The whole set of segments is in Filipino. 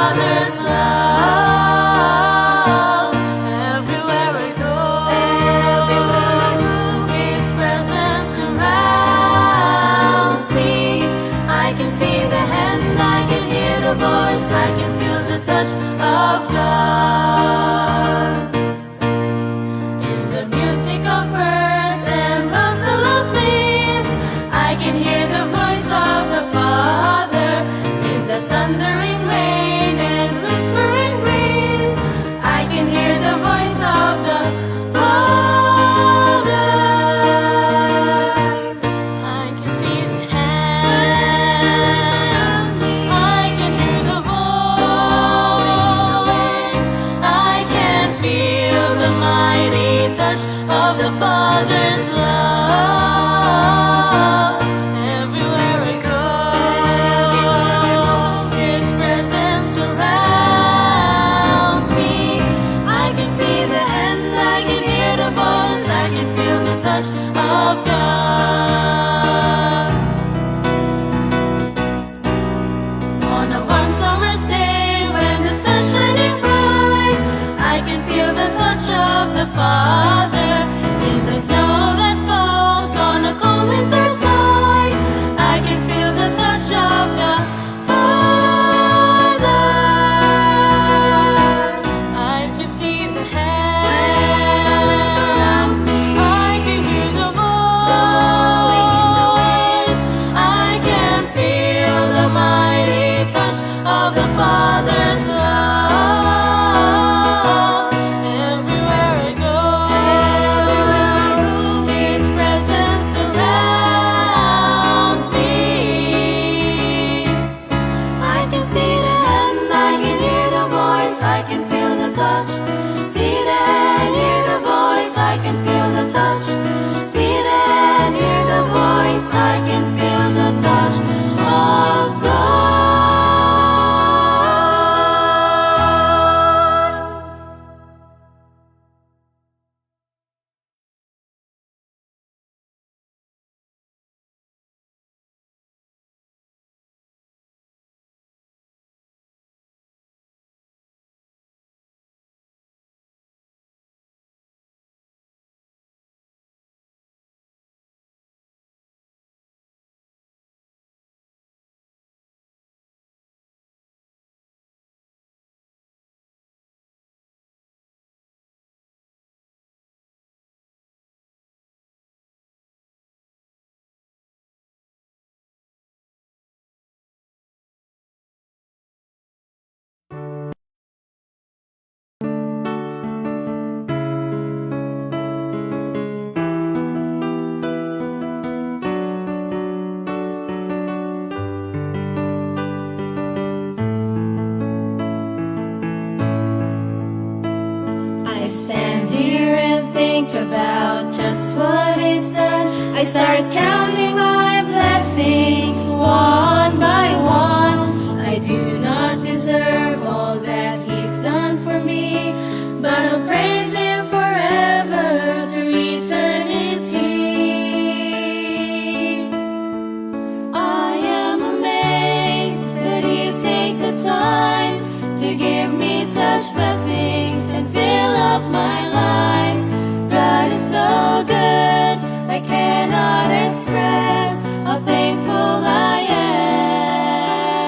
Father's love. Everywhere I go, His presence surrounds me. I can see the hand, I can hear the voice, I can feel the touch of God. In the music of birds and rustle of leaves, I can hear the voice of the Father. In the thundering rain and whispering breeze, I can hear the voice of the Father. I can see the hand, I can hear the voice, I can feel the mighty touch of the Father's love. Everywhere I go, His presence surrounds me. I can see the hand, I can hear the voice, I can feel the touch of God. On a warm summer's day when the sun's shining bright, I can feel the touch of the Father. In the snow that falls on a cold winter's night, I can feel the touch of the Father. I can see the hand around me, I can hear the voice, I can feel the mighty touch of the Father's love. Everywhere I go, His presence surrounds me. I can see the hand, I can hear the voice, I can feel the touch. See the hand, hear the voice, I can feel the touch. See the hand, hear the voice, I can feel the touch of God. I stand here and think about just what He's done. I start counting my blessings one by one. I do not deserve all that He's done for me, but I'll praise Him forever through eternity. I am amazed that He'd take the time to give me such blessings and fill up my life. God is so good, I cannot express how thankful I am.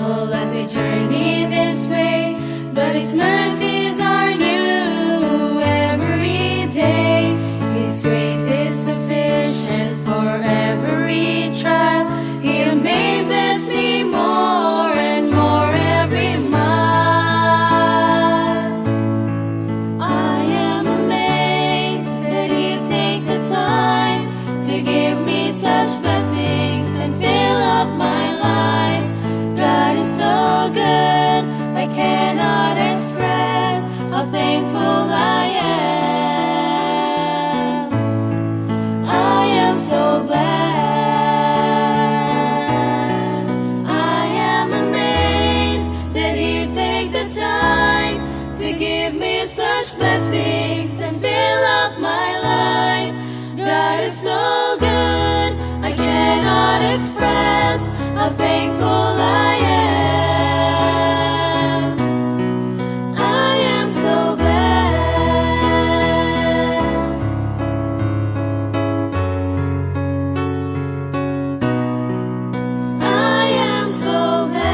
thankful as we journey this way, but His mercies are new every day. His grace is sufficient for every trial. He amazes me more and more every mile. I am amazed that He'd take the time to give me such blessings and fill up my life. God is so good, I cannot express how thankful I am. I am so blessed. I am amazed that He'd take the time to give me such blessings and fill up my life. God is so good, I cannot express how thankful I am. I am so blessed. I am so blessed.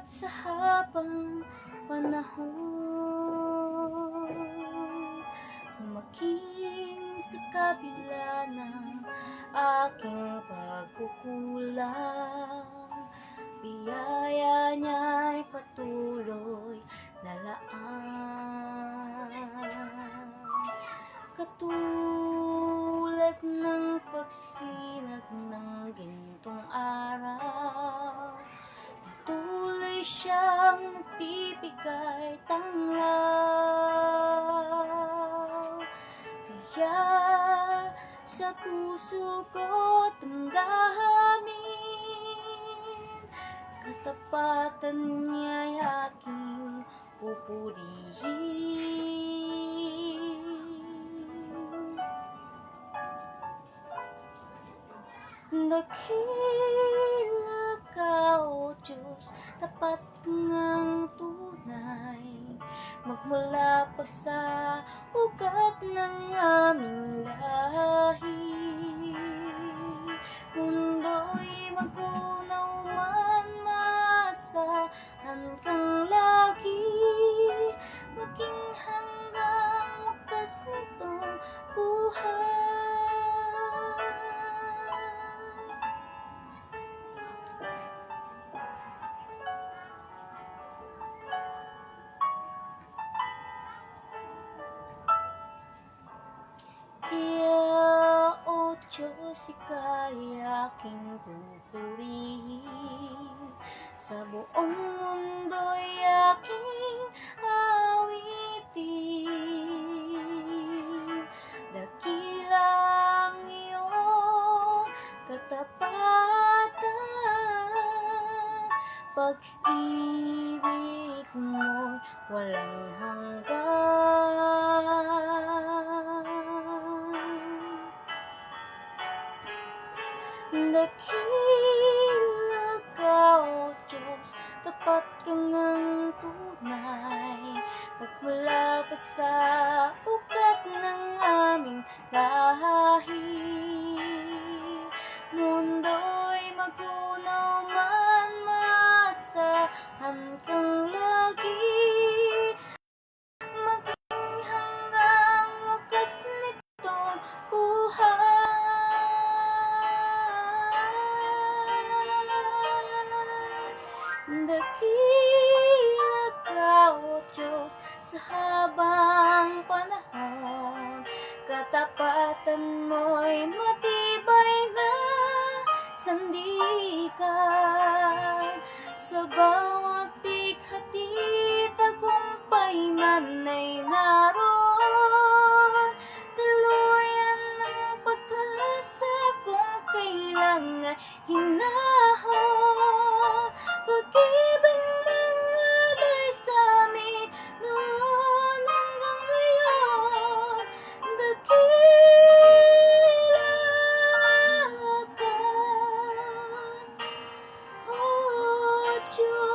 At sa habang panahon, maging sa kabila ng aking pagkukulang, biyaya niya'y patuloy na laan. Katulad ng pagsinag ng gintong araw, patuloy siyang nagbibigay tanglaw. Kaya sa puso ko damdamin, katapatan niya'y aking pupurihin. Dakila ka, O Diyos, tapat ngang tunay, magmula pa sa ugat ng aming lahi. Mundo'y magunaw man, maasahan kang lagi, maging hanggang wakas nitong buhay. Kaya, O Diyos, ika'y aking pupurihin, sa buong mundo'y aking awitin. Dakilang iyong katapatan, pag-ibig mo'y walang hanggan. Dakila ka, O Diyos, tapat kang ang tunay, magmula pa sa ugat ng aming lahi. Mundo'y magunaw man, maasahan kang lagi, maging hanggang wakas nitong buhay. Dakila ka, O Diyos, sa habang panahon, katapatan mo'y matibay na sandigan. Sa bawat bighati, tagumpay man ay naroon, tuluyan ng pag-asa kung kailan ay hinahon. Pag-ibig mangalay sa amin noon hanggang ngayon, dakila ka, O Diyos.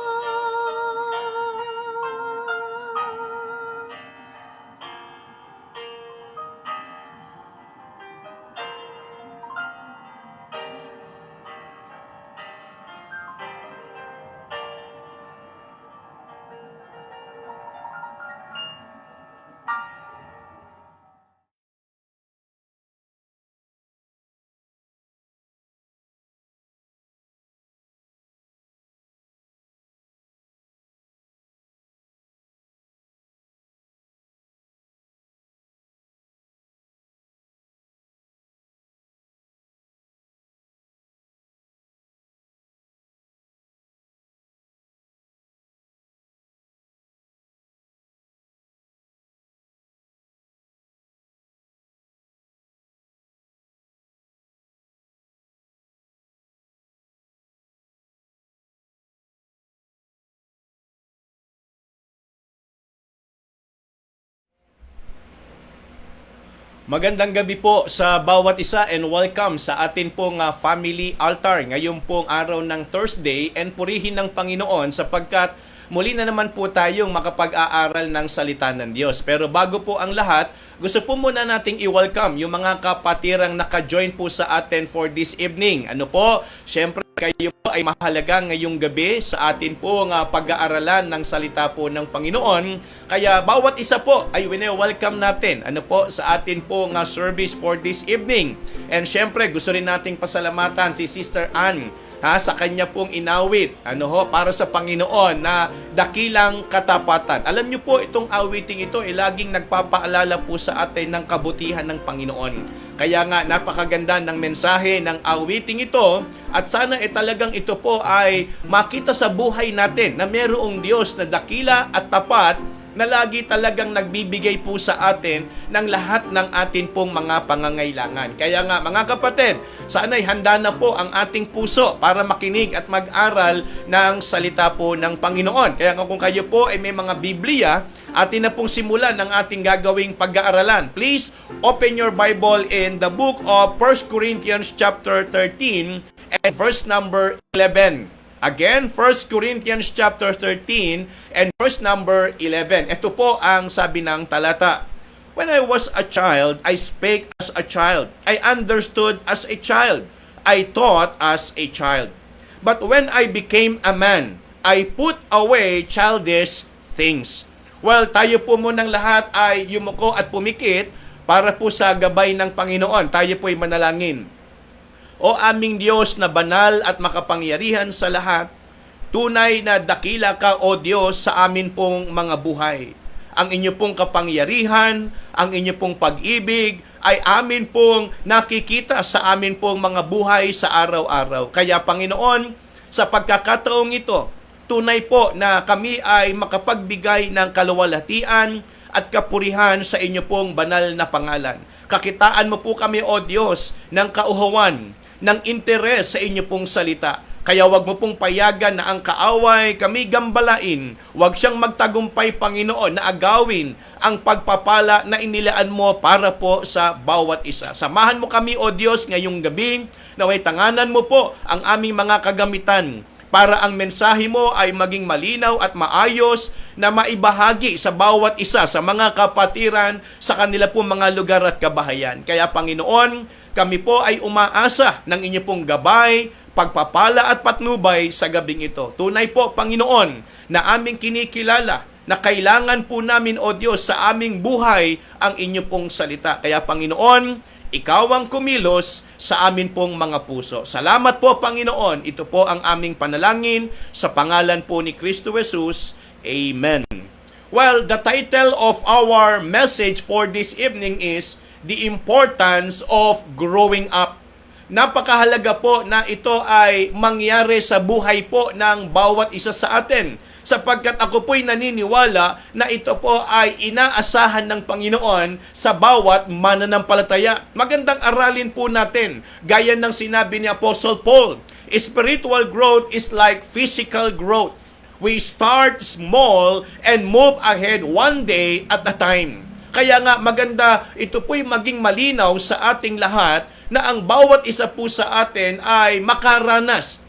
Magandang gabi po sa bawat isa and welcome sa atin pong family altar ngayon pong araw ng Thursday, and purihin ng Panginoon sapagkat muli na naman po tayong makapag-aaral ng salita ng Diyos. Pero bago po ang lahat, gusto po muna nating i-welcome yung mga kapatirang naka-join po sa atin for this evening. Ano po? Syempre, kayo po ay mahalaga ngayong gabi sa atin po ng pag-aaralan ng salita po ng Panginoon. Kaya bawat isa po ay welcome natin sa atin po ng service for this evening. And syempre, gusto rin nating pasalamatan si Sister Ann sa kanya pong inawit para sa Panginoon na dakilang katapatan. Alam niyo po, itong awiting ito ay laging nagpapaalala po sa atin ng kabutihan ng Panginoon. Kaya nga napakaganda ng mensahe ng awiting ito, at sana talagang ito po ay makita sa buhay natin na mayroong Diyos na dakila at tapat na lagi talagang nagbibigay po sa atin ng lahat ng atin pong mga pangangailangan. Kaya nga mga kapatid, sana'y handa na po ang ating puso para makinig at mag-aral ng salita po ng Panginoon. Kaya kung kayo po ay may mga Biblia, atin na pong simulan ng ating gagawing pag-aaralan. Please open your Bible in the book of 1 Corinthians chapter 13 and verse number 11. Again, 1 Corinthians chapter 13 and verse number 11. Ito po ang sabi ng talata. When I was a child, I spake as a child. I understood as a child. I thought as a child. But when I became a man, I put away childish things. Well, tayo po munang lahat ay yumuko at pumikit para po sa gabay ng Panginoon. Tayo po ay manalangin. O aming Diyos na banal at makapangyarihan sa lahat, tunay na dakila ka, O Diyos, sa amin pong mga buhay. Ang inyo pong kapangyarihan, ang inyo pong pag-ibig, ay amin pong nakikita sa amin pong mga buhay sa araw-araw. Kaya Panginoon, sa pagkakataong ito, tunay po na kami ay makapagbigay ng kaluwalhatian at kapurihan sa inyo pong banal na pangalan. Kakitaan mo po kami, O Diyos, ng kauhawan, ng interes sa inyo pong salita. Kaya wag mo pong payagan na ang kaaway kami gambalain. Wag siyang magtagumpay, Panginoon, na agawin ang pagpapala na inilaan mo para po sa bawat isa. Samahan mo kami, O Diyos, ngayong gabi. Naway tanganan mo po ang aming mga kagamitan para ang mensahe mo ay maging malinaw at maayos na maibahagi sa bawat isa sa mga kapatiran sa kanila pong mga lugar at kabahayan. Kaya Panginoon, kami po ay umaasa ng inyo pong gabay, pagpapala at patnubay sa gabing ito. Tunay po, Panginoon, na aming kinikilala na kailangan po namin, O Diyos, sa aming buhay ang inyo pong salita. Kaya Panginoon, ikaw ang kumilos sa amin pong mga puso. Salamat po, Panginoon. Ito po ang aming panalangin sa pangalan po ni Kristo Jesus. Amen. Well, the title of our message for this evening is The Importance of Growing Up. Napakahalaga po na ito ay mangyari sa buhay po ng bawat isa sa atin. Sapagkat ako po'y naniniwala na ito po ay inaasahan ng Panginoon sa bawat mananampalataya. Magandang aralin po natin, gaya ng sinabi ni Apostle Paul, spiritual growth is like physical growth. We start small and move ahead one day at a time. Kaya nga maganda, ito po'y maging malinaw sa ating lahat na ang bawat isa po sa atin ay makaranas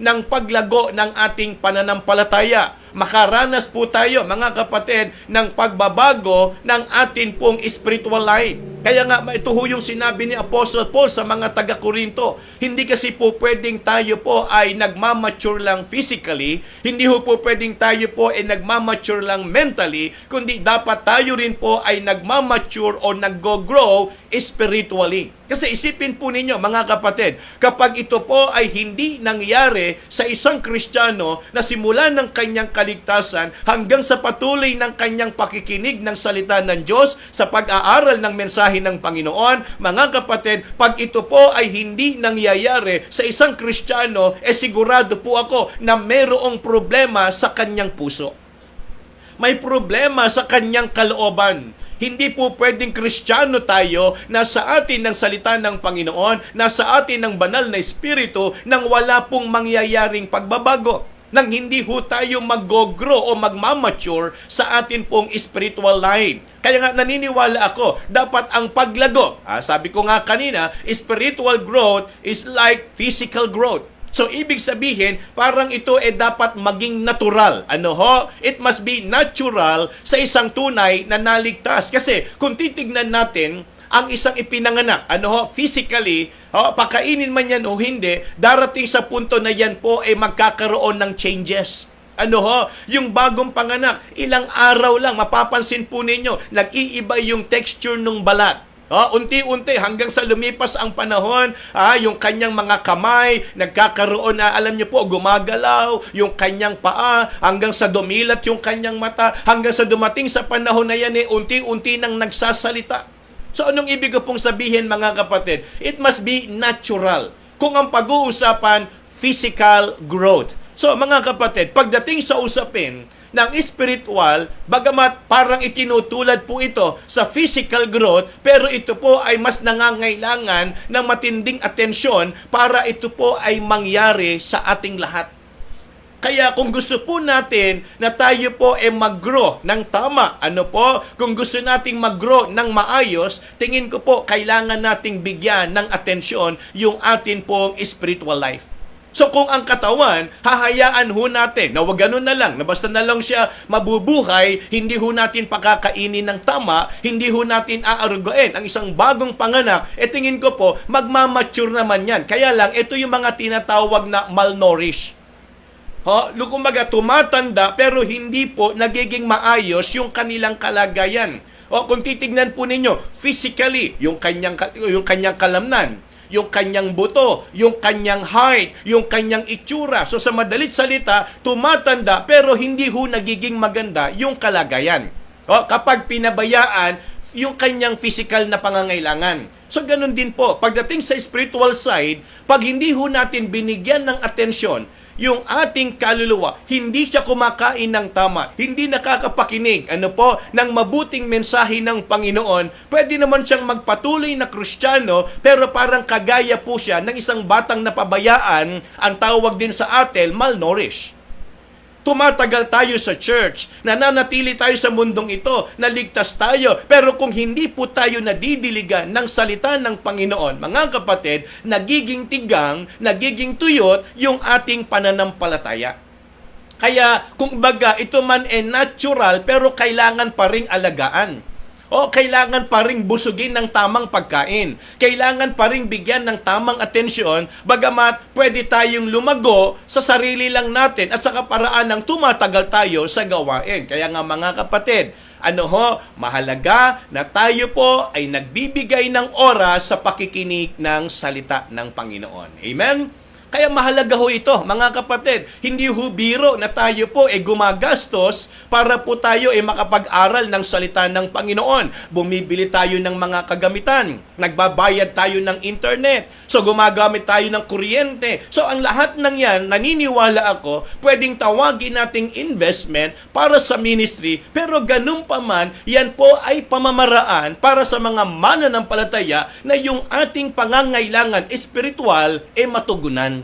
ng paglago ng ating pananampalataya. Makaranas po tayo, mga kapatid, ng pagbabago ng atin pong spiritual life. Kaya nga, ito ho yung sinabi ni Apostle Paul sa mga taga-Korinto. Hindi kasi po pwedeng tayo po ay nagmamature lang physically, hindi ho po pwedeng tayo po ay nagmamature lang mentally, kundi dapat tayo rin po ay nagmamature o nag-grow spiritually. Kasi isipin po ninyo, mga kapatid, kapag ito po ay hindi nangyari sa isang Kristiyano na simula ng kanyang kaligtasan hanggang sa patuloy ng kanyang pakikinig ng salita ng Diyos sa pag-aaral ng mensahe ng Panginoon, mga kapatid, pag ito po ay hindi nangyayari sa isang Kristiyano, sigurado po ako na mayroong problema sa kanyang puso. May problema sa kanyang kalooban. Hindi po pwedeng Kristiyano tayo na sa atin ng salita ng Panginoon, na sa atin ng banal na Espiritu, nang wala pong mangyayaring pagbabago. Nang hindi ho tayo mag-grow o magmamature sa atin pong spiritual life. Kaya nga naniniwala ako, dapat ang paglago, sabi ko nga kanina, spiritual growth is like physical growth. So, ibig sabihin, parang ito dapat maging natural. It must be natural sa isang tunay na naligtas. Kasi, kung titignan natin, ang isang ipinanganak, physically, pakainin man yan o hindi, darating sa punto na yan po ay magkakaroon ng changes. Yung bagong panganak, ilang araw lang, mapapansin po ninyo, nag-iiba yung texture ng balat. Unti-unti hanggang sa lumipas ang panahon, yung kanyang mga kamay, nagkakaroon na, alam niyo po, gumagalaw, yung kanyang paa, hanggang sa dumilat yung kanyang mata, hanggang sa dumating sa panahon na yan, unti-unti nang nagsasalita. So anong ibig ko pong sabihin, mga kapatid? It must be natural. Kung ang pag-uusapan, physical growth. So mga kapatid, pagdating sa usapin ng spiritual, bagamat parang itinutulad po ito sa physical growth, pero ito po ay mas nangangailangan ng matinding atensyon para ito po ay mangyari sa ating lahat. Kaya kung gusto po natin na tayo po ay mag-grow ng tama, kung gusto nating mag-grow ng maayos, tingin ko po kailangan nating bigyan ng atensyon yung atin pong spiritual life. So kung ang katawan, hahayaan ho natin na wag ganun na lang, na basta na lang siya mabubuhay, hindi ho natin pakakainin ng tama, hindi ho natin aarugain ang isang bagong panganak, tingin ko po, magmamature naman yan. Kaya lang, ito yung mga tinatawag na malnourished. Kumbaga, tumatanda pero hindi po nagiging maayos yung kanilang kalagayan. Kung titignan po ninyo, physically, yung kanyang kalamnan, yung kanyang buto, yung kanyang height, yung kanyang itsura. So sa madalit salita, tumatanda pero hindi ho nagiging maganda yung kalagayan. Kapag pinabayaan yung kanyang physical na pangangailangan. So ganun din po, pagdating sa spiritual side, pag hindi ho natin binigyan ng atensyon, yung ating kaluluwa, hindi siya kumakain ng tama, hindi nakakapakinig, ng mabuting mensahe ng Panginoon, pwede naman siyang magpatuloy na Kristiyano, pero parang kagaya po siya ng isang batang napabayaan, ang tawag din sa atin, malnourished. Tumatagal tayo sa church, nananatili tayo sa mundong ito, naligtas tayo, pero kung hindi po tayo nadidiligan ng salita ng Panginoon, mga kapatid, nagiging tigang, nagiging tuyot yung ating pananampalataya. Kaya, kung baga, ito man natural, pero kailangan pa ring alagaan. Kailangan pa ring busugin ng tamang pagkain. Kailangan pa ring bigyan ng tamang atensyon, bagamat pwede tayong lumago sa sarili lang natin at sa kaparaan ng tumatagal tayo sa gawain. Kaya nga mga kapatid, mahalaga na tayo po ay nagbibigay ng oras sa pakikinig ng salita ng Panginoon. Amen? Kaya mahalaga ho ito, mga kapatid. Hindi ho biro na tayo po ay gumagastos para po tayo ay makapag-aral ng salita ng Panginoon. Bumibili tayo ng mga kagamitan. Nagbabayad tayo ng internet. So gumagamit tayo ng kuryente. So ang lahat ng yan, naniniwala ako, pwedeng tawagin nating investment para sa ministry. Pero ganun pa man, yan po ay pamamaraan para sa mga mananampalataya na yung ating pangangailangan espiritual ay matugunan.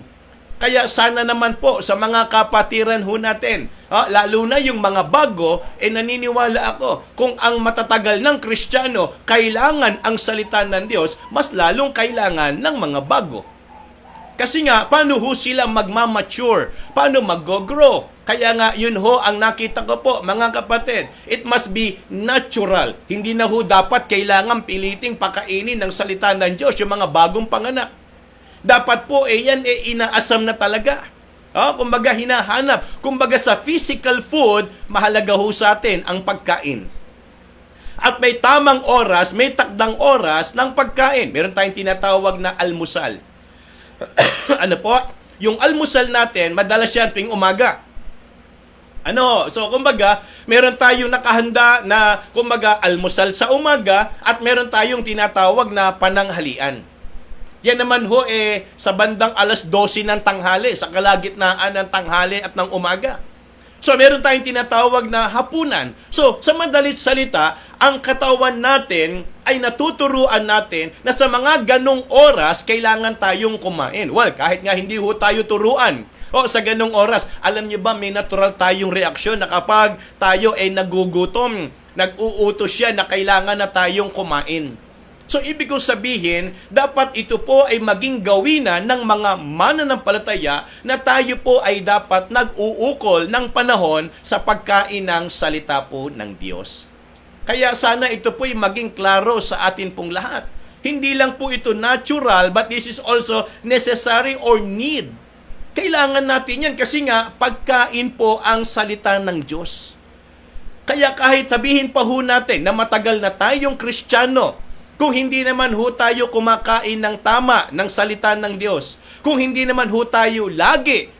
Kaya sana naman po sa mga kapatiran ho natin, lalo na yung mga bago, naniniwala ako, kung ang matatagal ng Kristiyano, kailangan ang salita ng Diyos, mas lalong kailangan ng mga bago. Kasi nga, paano ho sila magmamature? Paano mag-grow? Kaya nga, yun ho ang nakita ko po, mga kapatid. It must be natural. Hindi na ho dapat kailangan piliting pakainin ng salita ng Diyos, yung mga bagong panganak. Dapat po yan inaasam na talaga. Kumbaga hinahanap. Kumbaga sa physical food, mahalaga ho sa atin ang pagkain. At may tamang oras, may takdang oras ng pagkain. Meron tayong tinatawag na almusal. Yung almusal natin, madalas yan tuwing umaga. So kumbaga, meron tayong nakahanda na kumbaga almusal sa umaga at meron tayong tinatawag na pananghalian. Yan naman ho sa bandang 12:00 ng tanghali, sa kalagitnaan ng tanghali at ng umaga. So meron tayong tinatawag na hapunan. So sa madalit salita, ang katawan natin ay natuturuan natin na sa mga ganong oras, kailangan tayong kumain. Well, kahit nga hindi ho tayo turuan, sa ganong oras, alam niyo ba may natural tayong reaksyon na kapag tayo ay nagugutom, nag-uutos siya na kailangan na tayong kumain. So, ibig kong sabihin, dapat ito po ay maging gawinan ng mga mananampalataya na tayo po ay dapat nag-uukol ng panahon sa pagkain ng salita po ng Diyos. Kaya sana ito po'y maging klaro sa atin pong lahat. Hindi lang po ito natural, but this is also necessary or need. Kailangan natin yan kasi nga pagkain po ang salita ng Diyos. Kaya kahit sabihin pa ho natin na matagal na tayong Kristiyano, kung hindi naman ho tayo kumakain ng tama ng salita ng Diyos, kung hindi naman ho tayo lagi,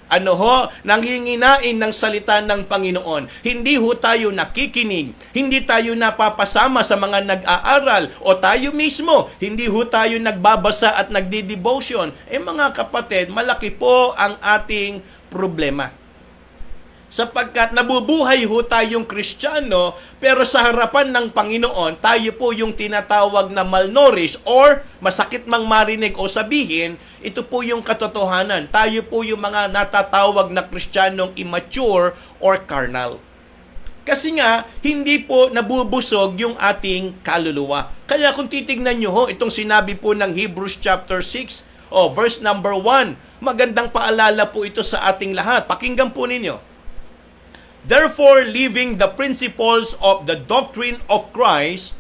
nanginginain ng salita ng Panginoon, hindi ho tayo nakikinig, hindi tayo napapasama sa mga nag-aaral, o tayo mismo, hindi ho tayo nagbabasa at nagdi-devotion, mga kapatid, malaki po ang ating problema. Sapagkat nabubuhay ho tayong Kristiyano, pero sa harapan ng Panginoon, tayo po yung tinatawag na malnourished or masakit mang marinig o sabihin, ito po yung katotohanan. Tayo po yung mga natatawag na Kristiyanong immature or carnal. Kasi nga, hindi po nabubusog yung ating kaluluwa. Kaya kung titignan nyo ho, itong sinabi po ng Hebrews chapter 6, verse number 1, magandang paalala po ito sa ating lahat. Pakinggan po ninyo. Therefore, leaving the principles of the doctrine of Christ,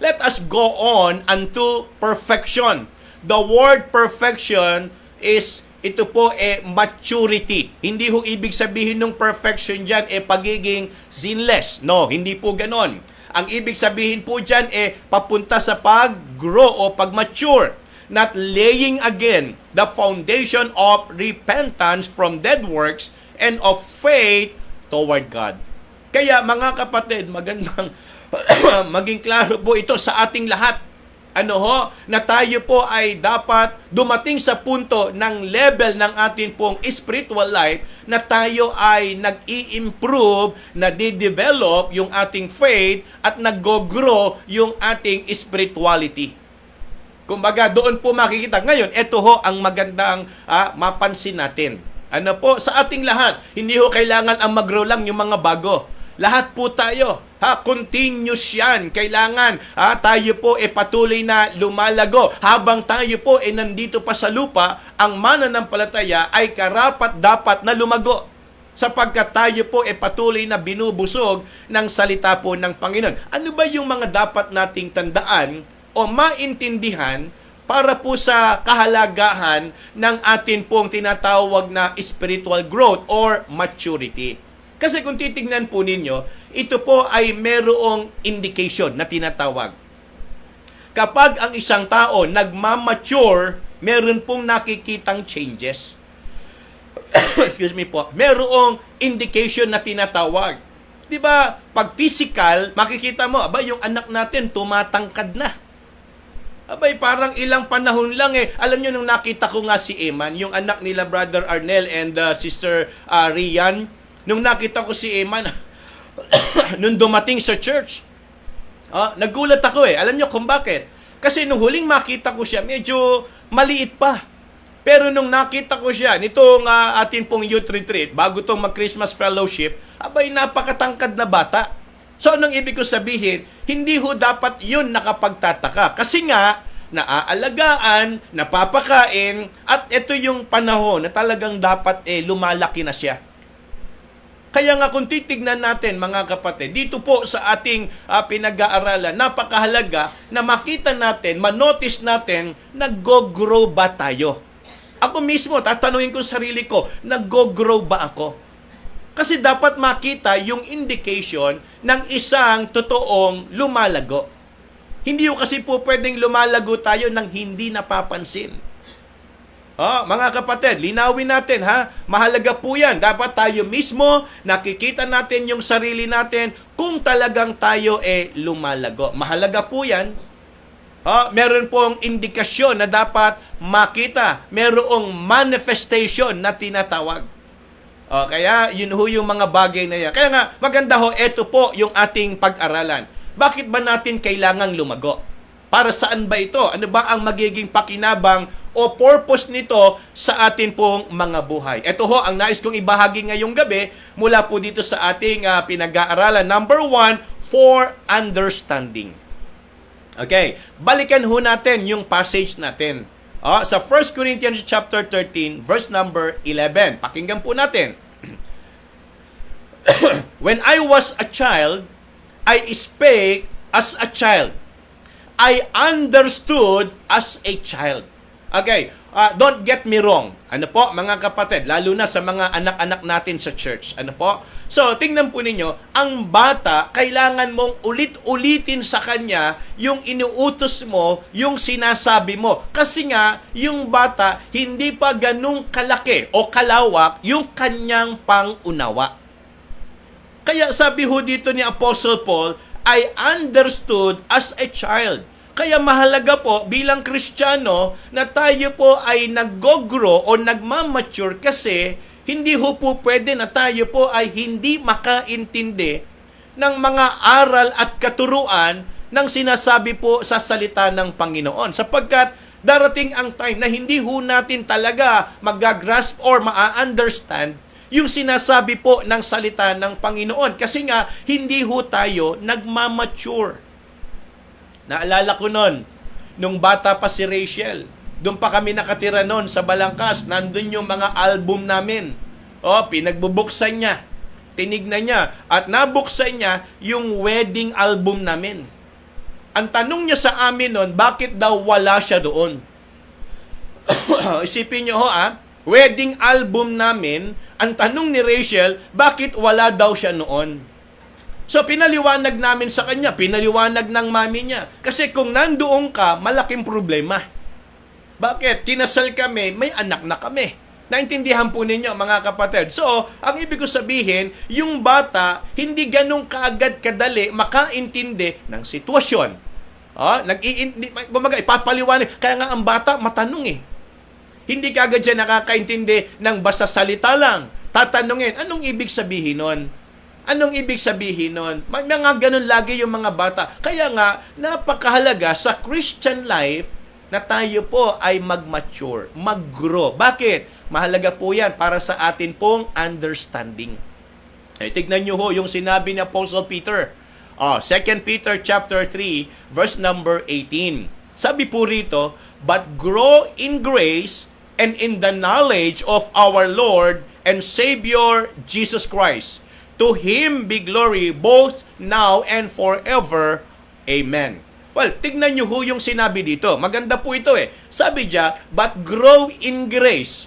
let us go on unto perfection. The word perfection is, ito po maturity. Hindi ho ibig sabihin ng perfection dyan pagiging sinless. No, hindi po ganon. Ang ibig sabihin po dyan papunta sa pag-grow o pag-mature. Not laying again the foundation of repentance from dead works and of faith toward God. Kaya mga kapatid, magandang maging klaro po ito sa ating lahat. Na tayo po ay dapat dumating sa punto ng level ng ating pong spiritual life na tayo ay nag-i-improve, na di-develop yung ating faith at nag-grow yung ating spirituality. Kumbaga, doon po makikita. Ngayon, ito ho ang magandang mapansin natin. Sa ating lahat, hindi ho kailangan ang mag-grow lang yung mga bago. Lahat po tayo, continuous yan. Kailangan tayo po patuloy na lumalago. Habang tayo po nandito pa sa lupa, ang mananampalataya ay karapat dapat na lumago. Sapagkat tayo po patuloy na binubusog ng salita po ng Panginoon. Ano ba yung mga dapat nating tandaan o maintindihan para po sa kahalagahan ng atin pong tinatawag na spiritual growth or maturity? Kasi kung titignan po ninyo, ito po ay merong indication na tinatawag. Kapag ang isang tao nagmamature, meron pong nakikitang changes. Excuse me po. Merong indication na tinatawag. Di ba, pag physical, makikita mo, yung anak natin tumatangkad na. Parang ilang panahon lang Alam nyo, nung nakita ko nga si Eman, yung anak nila Brother Arnel and Sister Rian, nung nakita ko si Eman, nung dumating sa church, nagulat ako Alam nyo kung bakit? Kasi nung huling makita ko siya, medyo maliit pa. Pero nung nakita ko siya, nitong atin pong youth retreat, bago itong mag-Christmas fellowship, napakatangkad na bata. So, anong ibig ko sabihin? Hindi ho dapat yun nakapagtataka. Kasi nga, naaalagaan, napapakain, at ito yung panahon na talagang dapat lumalaki na siya. Kaya nga kung titignan natin mga kapatid, dito po sa ating pinag-aaralan, napakahalaga na makita natin, manotice natin, nag-grow ba tayo? Ako mismo, tatanungin ko sarili ko, nag-grow ba ako? Kasi dapat makita yung indication ng isang totoong lumalago. Hindi ko kasi po pwedeng lumalago tayo nang hindi napapansin. Mga kapatid, linawin natin mahalaga po yan. Dapat tayo mismo nakikita natin yung sarili natin kung talagang tayo lumalago. Mahalaga po yan. Meron pong indikasyon na dapat makita. Merong manifestation na tinatawag. Kaya yun ho yung mga bagay na yan. Kaya nga, maganda ho, eto po yung ating pag-aralan. Bakit ba natin kailangang lumago? Para saan ba ito? Ano ba ang magiging pakinabang o purpose nito sa atin pong mga buhay? Ito ho, ang nais kong ibahagi ngayong gabi mula po dito sa ating pinag-aaralan. Number 1, for understanding. Okay, balikan ho natin yung passage natin. Sa 1 Corinthians chapter 13, verse number 11. Pakinggan po natin. When I was a child, I spake as a child. I understood as a child. Okay, don't get me wrong. Ano po, mga kapatid, lalo na sa mga anak-anak natin sa church. Ano po? So, tingnan po ninyo, ang bata, kailangan mong ulit-ulitin sa kanya yung inuutos mo, yung sinasabi mo. Kasi nga, yung bata, hindi pa ganung kalaki o kalawak yung kanyang pangunawa. Kaya sabi ho dito ni Apostle Paul, I understood as a child. Kaya mahalaga po bilang Kristiyano na tayo po ay nag-grow o nagmamature kasi hindi ho po pwede na tayo po ay hindi makaintindi ng mga aral at katuruan ng sinasabi po sa salita ng Panginoon. Sapagkat darating ang time na hindi ho natin talaga mag-grasp or ma-understand yung sinasabi po ng salita ng Panginoon. Kasi nga, hindi ho tayo nagmamature. Naalala ko nun, nung bata pa si Rachel, doon pa kami nakatira noon sa Balangkas, nandun yung mga album namin. Pinagbubuksan niya, tinignan niya, at nabuksan niya yung wedding album namin. Ang tanong niya sa amin noon, bakit daw wala siya doon? Isipin niyo ho, wedding album namin, ang tanong ni Rachel, bakit wala daw siya noon? So, pinaliwanag namin sa kanya, pinaliwanag ng mami niya. Kasi kung nandoon ka, malaking problema. Bakit? Kinasal kami, may anak na kami. Naintindihan po ninyo, mga kapatid. So, ang ibig ko sabihin, yung bata, hindi ganun kaagad kadali makaintindi ng sitwasyon. Ipapaliwanag. Kaya nga ang bata, matanong eh. Hindi kaagad siya nakakaintindi ng basta salita lang. Tatanungin, anong ibig sabihin nun? Anong ibig sabihin nun? Mga ganun lagi yung mga bata. Kaya nga, napakahalaga sa Christian life na tayo po ay mag-mature, mag-grow. Bakit? Mahalaga po yan para sa atin pong understanding. Tignan nyo ho yung sinabi ni Apostle Peter. 2 Peter chapter 3, verse number 18. Sabi po rito, but grow in grace and in the knowledge of our Lord and Savior Jesus Christ. To Him be glory both now and forever. Amen. Well, tignan nyo ho yung sinabi dito. Maganda po ito eh. Sabi diya, but grow in grace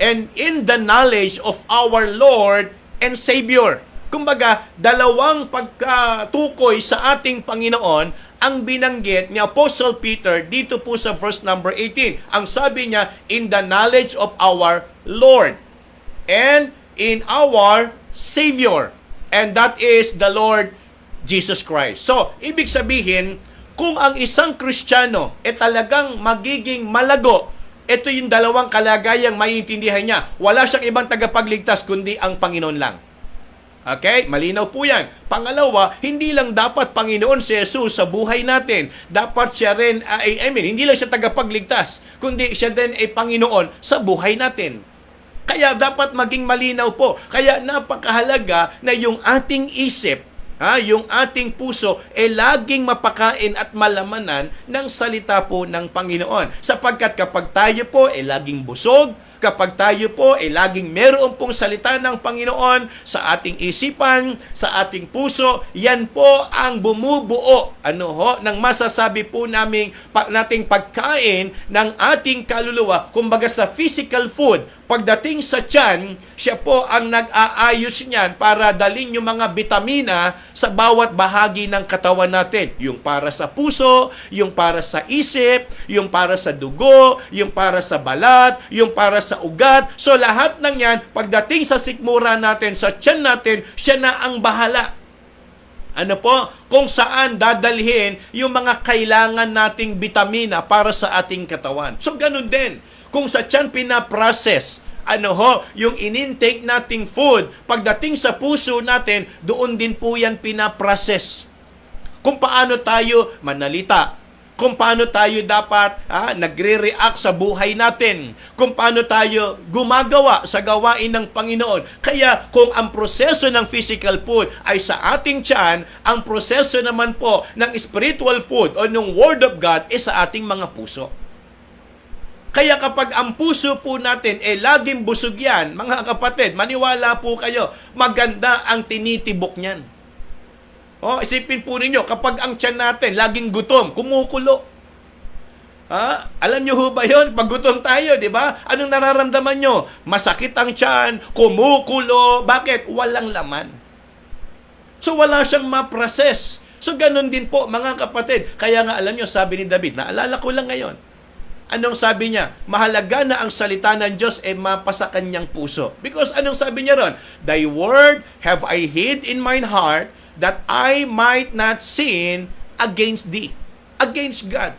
and in the knowledge of our Lord and Savior. Kumbaga, dalawang pagkatukoy sa ating Panginoon ang binanggit ni Apostle Peter dito po sa verse number 18. Ang sabi niya, in the knowledge of our Lord and in our Savior. And that is the Lord Jesus Christ. So, ibig sabihin, kung ang isang Kristiyano talagang magiging malago, ito yung dalawang kalagayang maiintindihan niya. Wala siyang ibang tagapagligtas kundi ang Panginoon lang. Okay? Malinaw po yan. Pangalawa, hindi lang dapat Panginoon si Jesus sa buhay natin. Dapat siya rin, hindi lang siya tagapagligtas, kundi siya din ay Panginoon sa buhay natin. Kaya dapat maging malinaw po. Kaya napakahalaga na yung ating isip, yung ating puso, laging mapakain at malamanan ng salita po ng Panginoon. Sapagkat kapag tayo po laging busog, kapag tayo po laging meron pong salita ng Panginoon sa ating isipan, sa ating puso, yan po ang bumubuo ng masasabi po nating pagkain ng ating kaluluwa. Kumbaga sa physical food, pagdating sa tiyan, siya po ang nag-aayos niyan para dalhin yung mga bitamina sa bawat bahagi ng katawan natin. Yung para sa puso, yung para sa isip, yung para sa dugo, yung para sa balat, yung para sa ugat. So lahat ng yan, pagdating sa sikmura natin, sa tiyan natin, siya na ang bahala. Kung saan dadalhin yung mga kailangan nating bitamina para sa ating katawan. So ganun din. Kung sa tiyan pinaprocess, yung in-intake nating food, pagdating sa puso natin, doon din po yan pinaprocess. Kung paano tayo manalita, kung paano tayo dapat nagre-react sa buhay natin, kung paano tayo gumagawa sa gawain ng Panginoon. Kaya kung ang proseso ng physical food ay sa ating tiyan, ang proseso naman po ng spiritual food o ng Word of God ay sa ating mga puso. Kaya kapag ang puso po natin laging busog yan, mga kapatid, maniwala po kayo, maganda ang tinitibok niyan. Isipin po ninyo, kapag ang tiyan natin laging gutom, kumukulo. Alam nyo ho ba yun? Pag gutom tayo, di ba? Anong nararamdaman nyo? Masakit ang tiyan, kumukulo. Bakit? Walang laman. So wala siyang ma-process. So ganun din po mga kapatid. Kaya nga alam nyo, sabi ni David, naalala ko lang ngayon. Anong sabi niya? Mahalaga na ang salita ng Diyos mapasa kanyang puso. Because anong sabi niya ron? Thy word have I hid in mine heart that I might not sin against thee. Against God.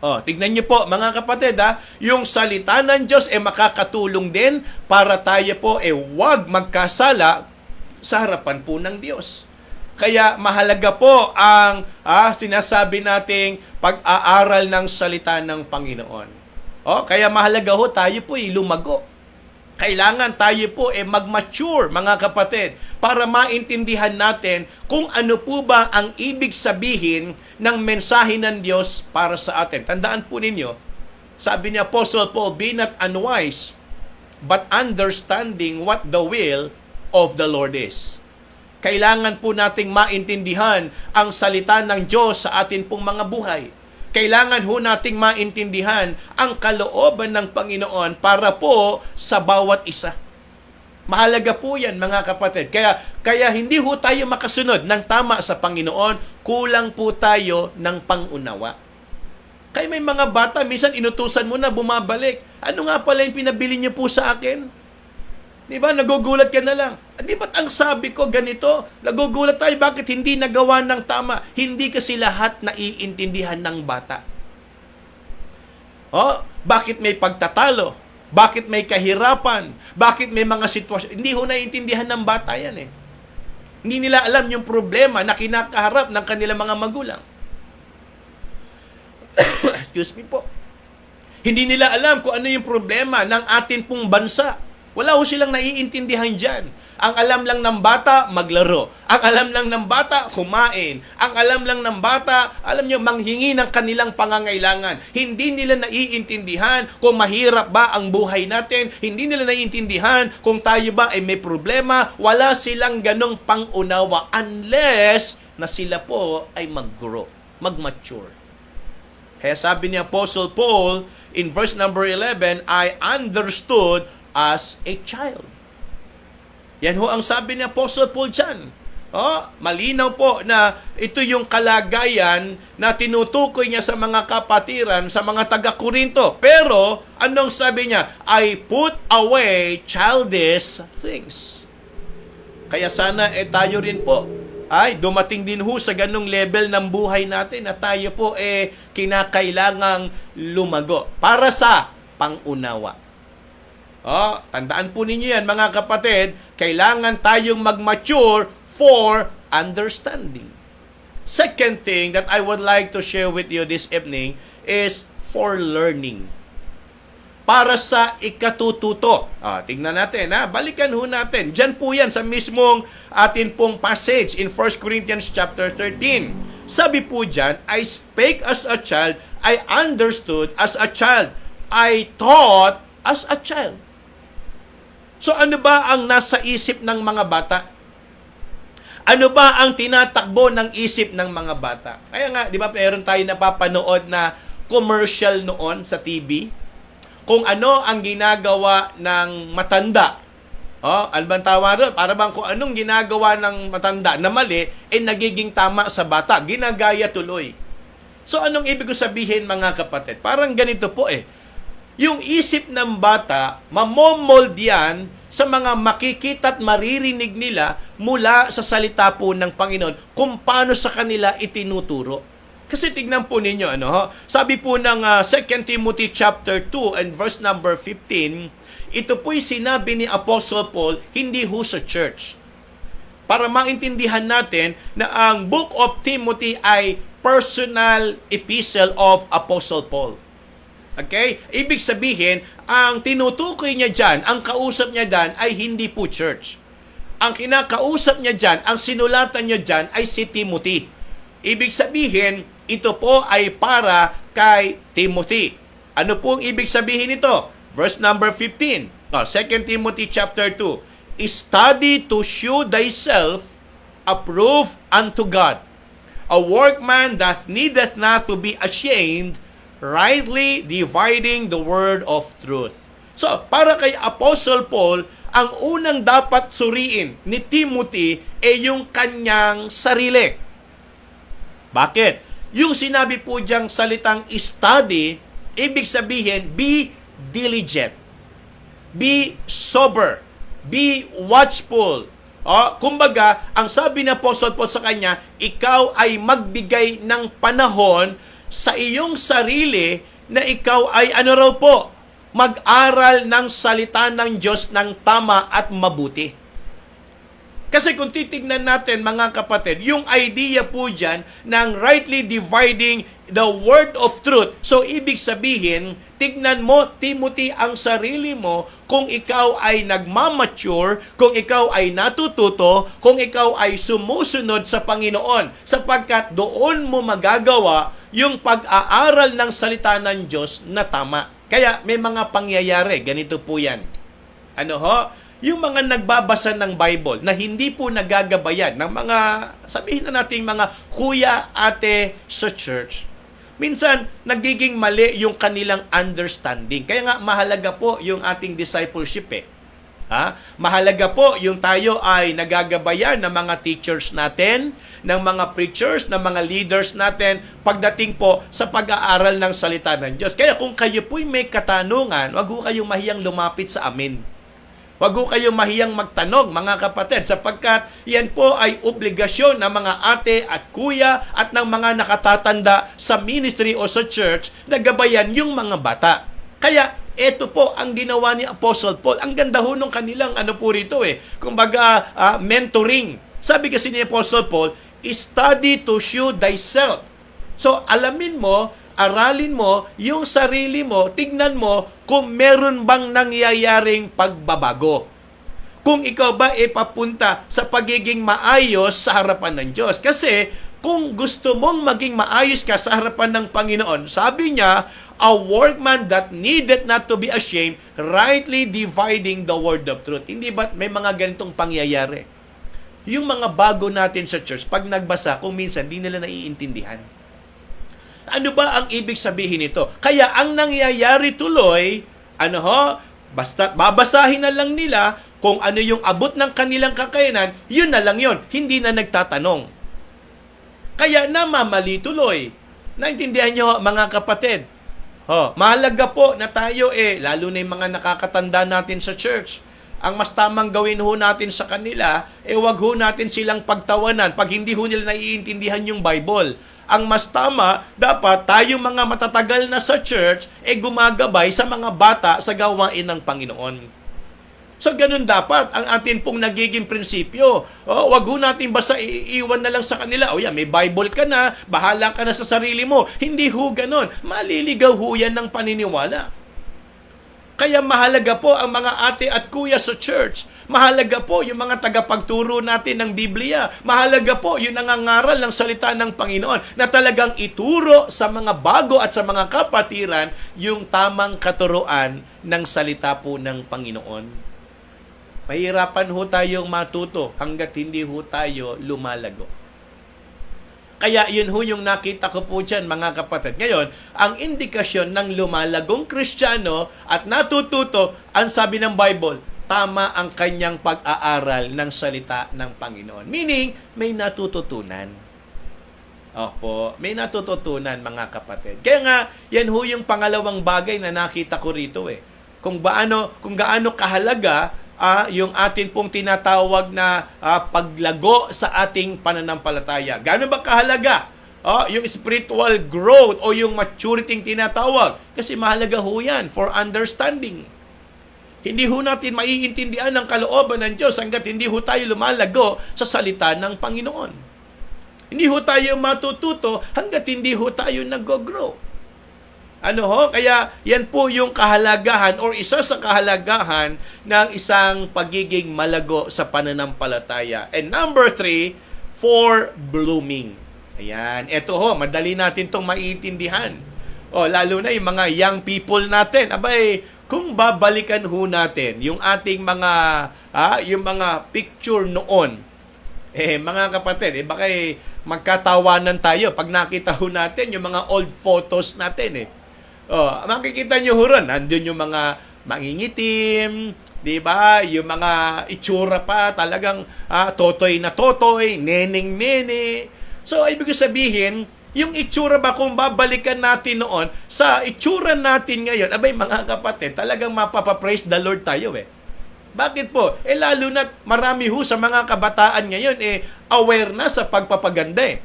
Tignan niyo po mga kapatid, yung salita ng Diyos makakatulong din para tayo po huwag magkasala sa harapan po ng Diyos. Kaya mahalaga po ang sinasabi nating pag-aaral ng salita ng Panginoon. Kaya mahalaga ho tayo po lumago. Kailangan tayo po mag-mature mga kapatid para maintindihan natin kung ano po ba ang ibig sabihin ng mensahe ng Diyos para sa atin. Tandaan po ninyo, sabi ni Apostle Paul, be not unwise, but understanding what the will of the Lord is. Kailangan po nating maintindihan ang salita ng Diyos sa atin pong mga buhay. Kailangan ho nating maintindihan ang kalooban ng Panginoon para po sa bawat isa. Mahalaga po yan mga kapatid. Kaya hindi ho tayo makasunod ng tama sa Panginoon, kulang po tayo ng pangunawa. Kaya may mga bata, minsan inutusan mo na bumabalik. Ano nga pala yung pinabili niyo po sa akin? Di ba? Nagugulat ka na lang. Di ba't ang sabi ko ganito? Nagugulat tayo, bakit hindi nagawa ng tama? Hindi kasi lahat naiintindihan ng bata. Bakit may pagtatalo? Bakit may kahirapan? Bakit may mga sitwasyon? Hindi ho naiintindihan ng bata yan Hindi nila alam yung problema na kinakaharap ng kanilang mga magulang. Excuse me po. Hindi nila alam kung ano yung problema ng atin pong bansa. Wala ho silang naiintindihan dyan. Ang alam lang ng bata, maglaro. Ang alam lang ng bata, kumain. Ang alam lang ng bata, alam nyo, manghingi ng kanilang pangangailangan. Hindi nila naiintindihan kung mahirap ba ang buhay natin. Hindi nila naiintindihan kung tayo ba ay may problema. Wala silang ganong pangunawa unless na sila po ay mag-grow, mag-mature. Kaya sabi ni Apostle Paul in verse number 11, I understood as a child. Yan ho ang sabi ni Apostle Paul dyan. Malinaw po na ito yung kalagayan na tinutukoy niya sa mga kapatiran, sa mga taga-Korinto. Pero, anong sabi niya? I put away childish things. Kaya sana tayo rin po ay dumating din ho sa ganong level ng buhay natin na tayo po kinakailangang lumago para sa pangunawa. Tandaan po ninyo yan mga kapatid, kailangan tayong mag-mature for understanding. Second thing that I would like to share with you this evening is for learning. Para sa ikatututo. Tingnan natin, balikan ho natin. Diyan po yan sa mismong atin pong passage in 1 Corinthians chapter 13. Sabi po diyan, I spake as a child, I understood as a child, I taught as a child. So ano ba ang nasa isip ng mga bata? Ano ba ang tinatakbo ng isip ng mga bata? Kaya nga, di ba, meron tayo napapanood na commercial noon sa TV? Kung ano ang ginagawa ng matanda. Ano bang tawa doon? Para bang kung anong ginagawa ng matanda na mali, nagiging tama sa bata. Ginagaya tuloy. So anong ibig ko sabihin mga kapatid? Parang ganito po Yung isip ng bata, mamomold yan sa mga makikita at maririnig nila mula sa salita po ng Panginoon kung paano sa kanila itinuturo. Kasi tignan po ninyo, sabi po ng 2 Timothy chapter 2 and verse number 15, ito po'y sinabi ni Apostle Paul, hindi ho sa church. Para maintindihan natin na ang Book of Timothy ay personal epistle of Apostle Paul. Okay? Ibig sabihin, ang tinutukoy niya dyan, ang kausap niya dyan ay hindi po church. Ang kinakausap niya dyan, ang sinulatan niya dyan ay si Timothy. Ibig sabihin, ito po ay para kay Timothy. Ano po ang ibig sabihin nito? Verse number 15. 2 Timothy chapter 2. Study to shew thyself approved unto God, a workman that needeth not to be ashamed, rightly dividing the word of truth. So, para kay Apostle Paul, ang unang dapat suriin ni Timothy ay yung kanyang sarili. Bakit? Yung sinabi po diyang salitang study, ibig sabihin, be diligent, be sober, be watchful. Kumbaga, ang sabi ng Apostle Paul sa kanya, ikaw ay magbigay ng panahon sa iyong sarili na ikaw ay mag-aral ng salita ng Diyos ng tama at mabuti. Kasi kung titignan natin mga kapatid, yung idea po dyan ng rightly dividing the word of truth. So ibig sabihin, tignan mo, Timothy, ang sarili mo kung ikaw ay nagmamature, kung ikaw ay natututo, kung ikaw ay sumusunod sa Panginoon. Sapagkat doon mo magagawa yung pag-aaral ng salita ng Diyos na tama. Kaya may mga pangyayari, ganito po yan. Yung mga nagbabasa ng Bible na hindi po nagagabayan ng mga, sabihin na natin mga kuya, ate sa church, minsan nagiging mali yung kanilang understanding. Kaya nga mahalaga po yung ating discipleship Mahalaga po yung tayo ay nagagabayan ng mga teachers natin, ng mga preachers, ng mga leaders natin pagdating po sa pag-aaral ng salita ng Diyos. Kaya kung kayo po'y may katanungan, wag ho kayong mahiyang lumapit sa amin. Wag ho kayong mahiyang magtanong, mga kapatid, sapagkat yan po ay obligasyon ng mga ate at kuya at ng mga nakatatanda sa ministry o sa church na gabayan yung mga bata. Kaya, ito po ang ginawa ni Apostle Paul. Ang ganda ho nung kanilang kumbaga mentoring. Sabi kasi ni Apostle Paul, study to show thyself. So, alamin mo, aralin mo yung sarili mo, tignan mo kung meron bang nangyayaring pagbabago. Kung ikaw ba papunta sa pagiging maayos sa harapan ng Diyos. Kasi kung gusto mong maging maayos ka sa harapan ng Panginoon, sabi niya, a workman that needeth not to be ashamed, rightly dividing the word of truth. Hindi ba may mga ganitong pangyayari? Yung mga bago natin sa church, pag nagbasa, kung minsan, di nila naiintindihan. Ano ba ang ibig sabihin nito? Kaya ang nangyayari tuloy, basta babasahin na lang nila kung ano yung abot ng kanilang kakayanan, yun na lang yun. Hindi na nagtatanong. Kaya namamali tuloy. Naintindihan nyo, mga kapatid? Mahalaga po na tayo lalo na yung mga nakakatanda natin sa church. Ang mas tamang gawin ho natin sa kanila, wag ho natin silang pagtawanan pag hindi ho nila naiintindihan yung Bible. Ang mas tama, dapat tayo mga matatagal na sa church, gumagabay sa mga bata sa gawain ng Panginoon. So, ganun dapat ang atin pong nagiging prinsipyo. Wag ho natin basta iiwan na lang sa kanila. May Bible ka na, bahala ka na sa sarili mo. Hindi ho ganun. Maliligaw ho yan ng paniniwala. Kaya mahalaga po ang mga ate at kuya sa church. Mahalaga po yung mga tagapagturo natin ng Biblia. Mahalaga po yung nangangaral ng salita ng Panginoon na talagang ituro sa mga bago at sa mga kapatiran yung tamang katuruan ng salita po ng Panginoon. Mahirapan ho tayong matuto hanggat hindi ho tayo lumalago. Kaya yun ho yung nakita ko po dyan, mga kapatid. Ngayon, ang indikasyon ng lumalagong Kristiyano at natututo, ang sabi ng Bible, tama ang kanyang pag-aaral ng salita ng Panginoon. Meaning, may natututunan. Opo, may natututunan, mga kapatid. Kaya nga, yan ho yung pangalawang bagay na nakita ko rito Kung gaano kahalaga yung atin pong tinatawag na paglago sa ating pananampalataya. Gaano ba kahalaga? Yung spiritual growth o yung maturity tinatawag. Kasi mahalaga ho yan for understanding. Hindi ho natin maiintindihan ang kalooban ng Diyos hanggat hindi ho tayo lumalago sa salita ng Panginoon. Hindi ho tayo matututo hanggat hindi ho tayo nag-grow. Kaya yan po yung kahalagahan or isa sa kahalagahan ng isang pagiging malago sa pananampalataya. And number 3, for blooming. Ayan, eto madali natin itong maiintindihan. Lalo na yung mga young people natin. Kung babalikan ho natin yung ating mga picture noon, Mga kapatid, baka magkatawanan tayo pag nakita ho natin yung mga old photos natin makikita nyo ho ron, nandun yung mga mangingitim, di ba? Yung mga itsura pa, talagang totoy na totoy, neneng-nene. So, ibig sabihin, yung itsura ba kung babalikan natin noon sa itsura natin ngayon, abay mga kapatid, talagang mapapapraise the Lord tayo Bakit po? Lalo na marami ho sa mga kabataan ngayon aware na sa pagpapaganda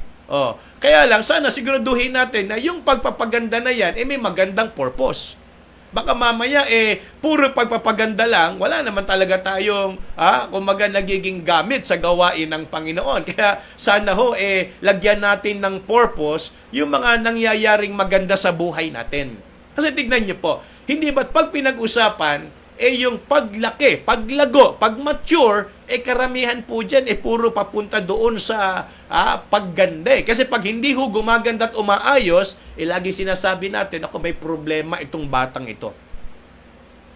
Kaya lang, sana siguraduhin natin na yung pagpapaganda na yan may magandang purpose. Baka mamaya puro pagpapaganda lang, wala naman talaga tayong kumaga nagiging gamit sa gawain ng Panginoon. Kaya sana ho lagyan natin ng purpose yung mga nangyayaring maganda sa buhay natin. Kasi tignan niyo po, hindi ba't pag pinag-usapan yung paglaki, paglago, pag-mature, karamihan po dyan, puro papunta doon sa pagganda Kasi pag hindi ho gumaganda at umaayos, lagi sinasabi natin, ako may problema itong batang ito.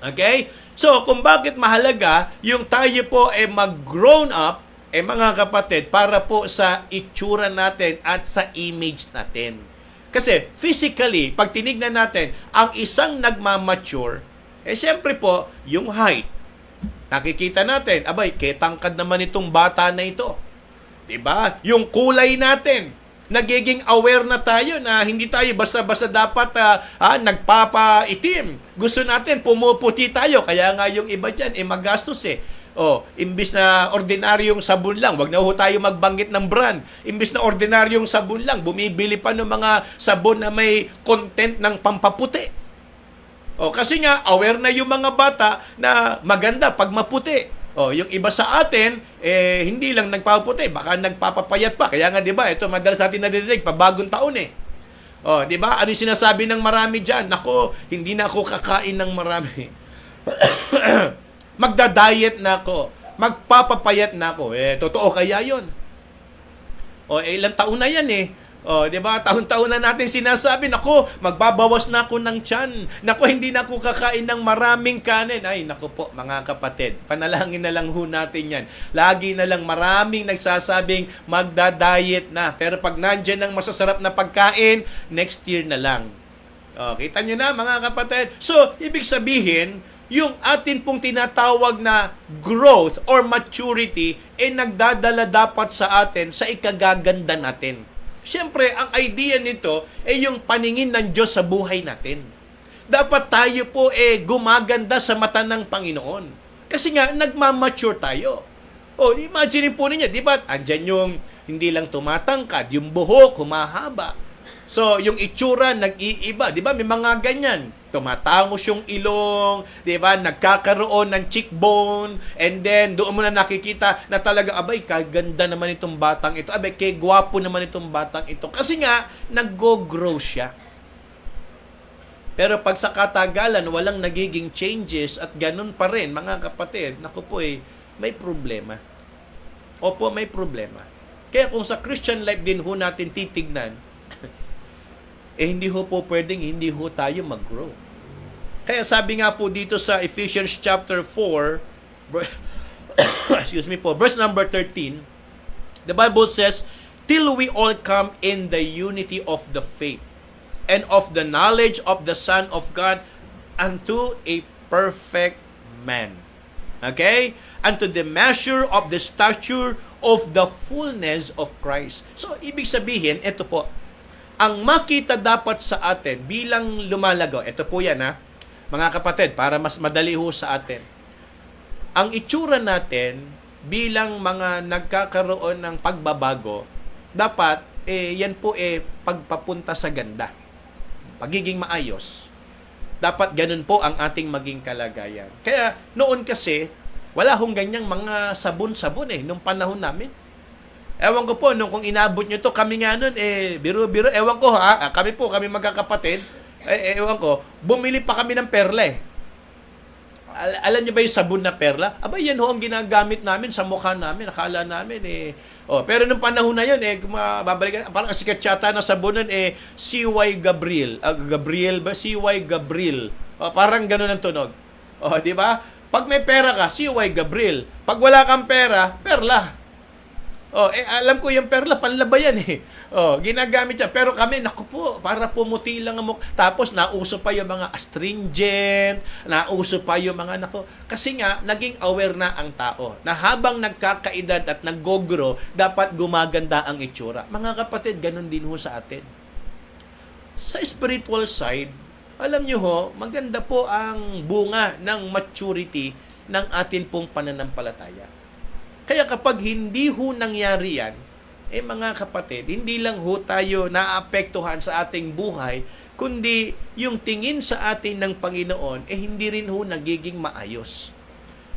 Okay? So, kung bakit mahalaga, yung tayo po mag-grown up, mga kapatid, para po sa itsura natin at sa image natin. Kasi, physically, pag tinignan natin, ang isang nagmamature, siyempre po, yung height. Nakikita natin, abay, ketangkad naman itong bata na ito. Diba? Yung kulay natin, nagiging aware na tayo na hindi tayo basta-basta dapat nagpapaitim. Gusto natin, pumuputi tayo. Kaya nga yung iba dyan, magastos imbis na ordinaryong sabon lang, wag na ho tayo magbanggit ng brand. Imbis na ordinaryong sabon lang, bumibili pa ng mga sabon na may content ng pampaputi. Kasi nga, aware na yung mga bata na maganda pag maputi. Yung iba sa atin, hindi lang nagpaputi, baka nagpapapayat pa. Kaya nga, di ba, ito madalas natin nadidinig, pabagong taon di ba, ano yung sinasabi ng marami dyan? Nako, hindi na ako kakain ng marami. Magda-diet na ako. Magpapapayat na ako. Totoo kaya yun? Ilang taon na yan di ba? Taon-taon na natin sinasabi, nako, magbabawas na ako ng tiyan. Nako, hindi na ako kakain ng maraming kanin. Ay, nako po, mga kapatid, panalangin na lang ho natin yan. Lagi na lang maraming nagsasabing magda-diet na. Pero pag nandyan ang masasarap na pagkain, next year na lang. Kita nyo na, mga kapatid. So, ibig sabihin, yung atin pong tinatawag na growth or maturity, nagdadala dapat sa atin sa ikagaganda natin. Siyempre, ang idea nito yung paningin ng Diyos sa buhay natin. Dapat tayo po gumaganda sa mata ng Panginoon. Kasi nga, nagmamature tayo. Imagine po ninyo, di ba? Andyan yung hindi lang tumatangkad, yung buhok, humahaba. So, yung itsura, nag-iiba. Di ba? May mga ganyan. Tumatangos yung ilong, di ba? Nagkakaroon ng cheekbone, and then doon mo na nakikita na talaga, abay, kaganda naman itong batang ito. Abay, kay gwapo naman itong batang ito. Kasi nga, nag-go-grow siya. Pero pag sa katagalan, walang nagiging changes at ganun pa rin, mga kapatid, naku po may problema. Opo, may problema. Kaya kung sa Christian life din ho natin titignan, hindi ho po pwedeng hindi ho tayo mag-grow. Kaya sabi nga po dito sa Ephesians chapter 4, verse number 13, the Bible says, till we all come in the unity of the faith and of the knowledge of the Son of God unto a perfect man. Okay? Unto the measure of the stature of the fullness of Christ. So, ibig sabihin, ito po, ang makita dapat sa atin bilang lumalago, ito po yan mga kapatid, para mas madali ho sa atin. Ang itsura natin bilang mga nagkakaroon ng pagbabago, dapat yan po pagpapunta sa ganda. Pagiging maayos. Dapat ganun po ang ating maging kalagayan. Kaya noon kasi, wala hong ganyang mga sabon-sabon nung panahon namin. Ewan ko po, nung kung inabot nyo to, kami nga nun, biro-biro, ewan ko kami magkakapatid, ewan ko, bumili pa kami ng perla Alam nyo ba yung sabon na perla? Aba, yan ho ang ginagamit namin sa mukha namin, akala namin pero nung panahon na yun, babalikan, parang sikat yata na sabon nun, CY Gabriel. Gabriel ba? CY Gabriel. Parang ganun ang tunog. Di ba? Pag may pera ka, CY Gabriel. Pag wala kang pera, perla. Oh, alam ko yung perla, panlaba yan eh. Oh, ginagamit siya. Pero kami, naku po, para pumuti lang ang mukha. Tapos, nauso pa yung mga astringent, nauso pa yung mga, naku. Kasi nga, naging aware na ang tao na habang nagkakaedad at nag-gogro, dapat gumaganda ang itsura. Mga kapatid, ganun din ho sa atin. Sa spiritual side, alam nyo ho, maganda po ang bunga ng maturity ng atin pong pananampalataya. Kaya kapag hindi ho nangyari yan, mga kapatid, hindi lang ho tayo naapektuhan sa ating buhay, kundi yung tingin sa atin ng Panginoon, hindi rin ho nagiging maayos.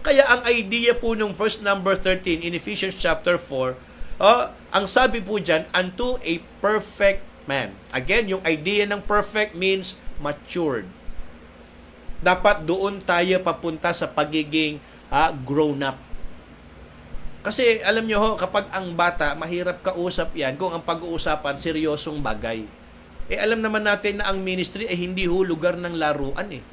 Kaya ang idea po nung verse number 13 in Ephesians chapter 4, ang sabi po dyan, unto a perfect man. Again, yung idea ng perfect means matured. Dapat doon tayo papunta sa pagiging grown up. Kasi alam nyo ho, kapag ang bata, mahirap kausap yan kung ang pag-uusapan, seryosong bagay. Alam naman natin na ang ministry ay hindi ho lugar ng laruan eh.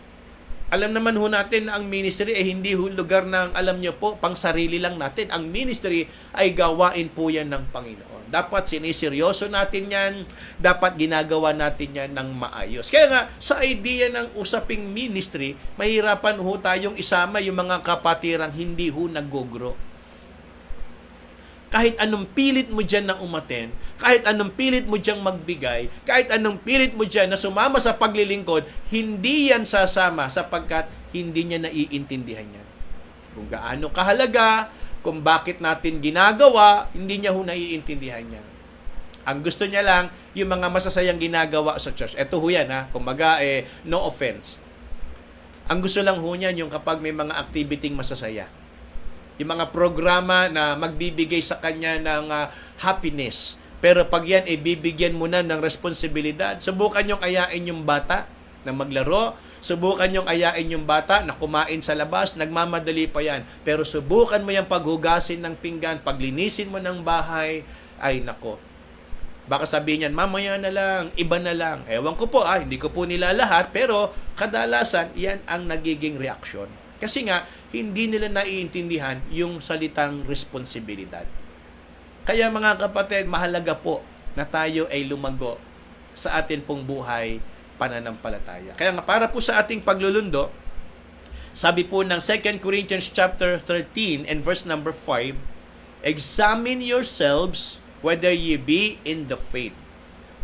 Alam naman ho natin na ang ministry ay hindi ho lugar ng, alam nyo po, pang sarili lang natin. Ang ministry ay gawain po yan ng Panginoon. Dapat siniseryoso natin yan, dapat ginagawa natin yan ng maayos. Kaya nga, sa idea ng usaping ministry, mahirapan ho tayong isama yung mga kapatirang hindi ho nag-gogro. Kahit anong pilit mo dyan na umaten, kahit anong pilit mo dyan magbigay, kahit anong pilit mo dyan na sumama sa paglilingkod, hindi yan sasama sapagkat hindi niya naiintindihan yan. Kung gaano kahalaga, kung bakit natin ginagawa, hindi niya ho naiintindihan yan. Ang gusto niya lang, yung mga masasayang ginagawa sa church. Ito ho yan ha, kumbaga no offense. Ang gusto lang ho niyan yung kapag may mga activity masasaya. Yung mga programa na magbibigay sa kanya ng happiness. Pero pag yan, bibigyan mo na ng responsibilidad. Subukan yung ayain yung bata na maglaro. Subukan yung ayain yung bata na kumain sa labas. Nagmamadali pa yan. Pero subukan mo yung paghugasin ng pinggan, paglinisin mo ng bahay. Ay, nako. Baka sabihin niyan, mamaya na lang, iba na lang. Ewan ko po, hindi ko po nila lahat. Pero kadalasan, yan ang nagiging reaksyon. Kasi nga, hindi nila naiintindihan yung salitang responsibilidad. Kaya mga kapatid, mahalaga po na tayo ay lumago sa atin pong buhay pananampalataya. Kaya nga para po sa ating paglulundo, sabi po ng 2 Corinthians chapter 13 and verse number 5, examine yourselves whether ye be in the faith.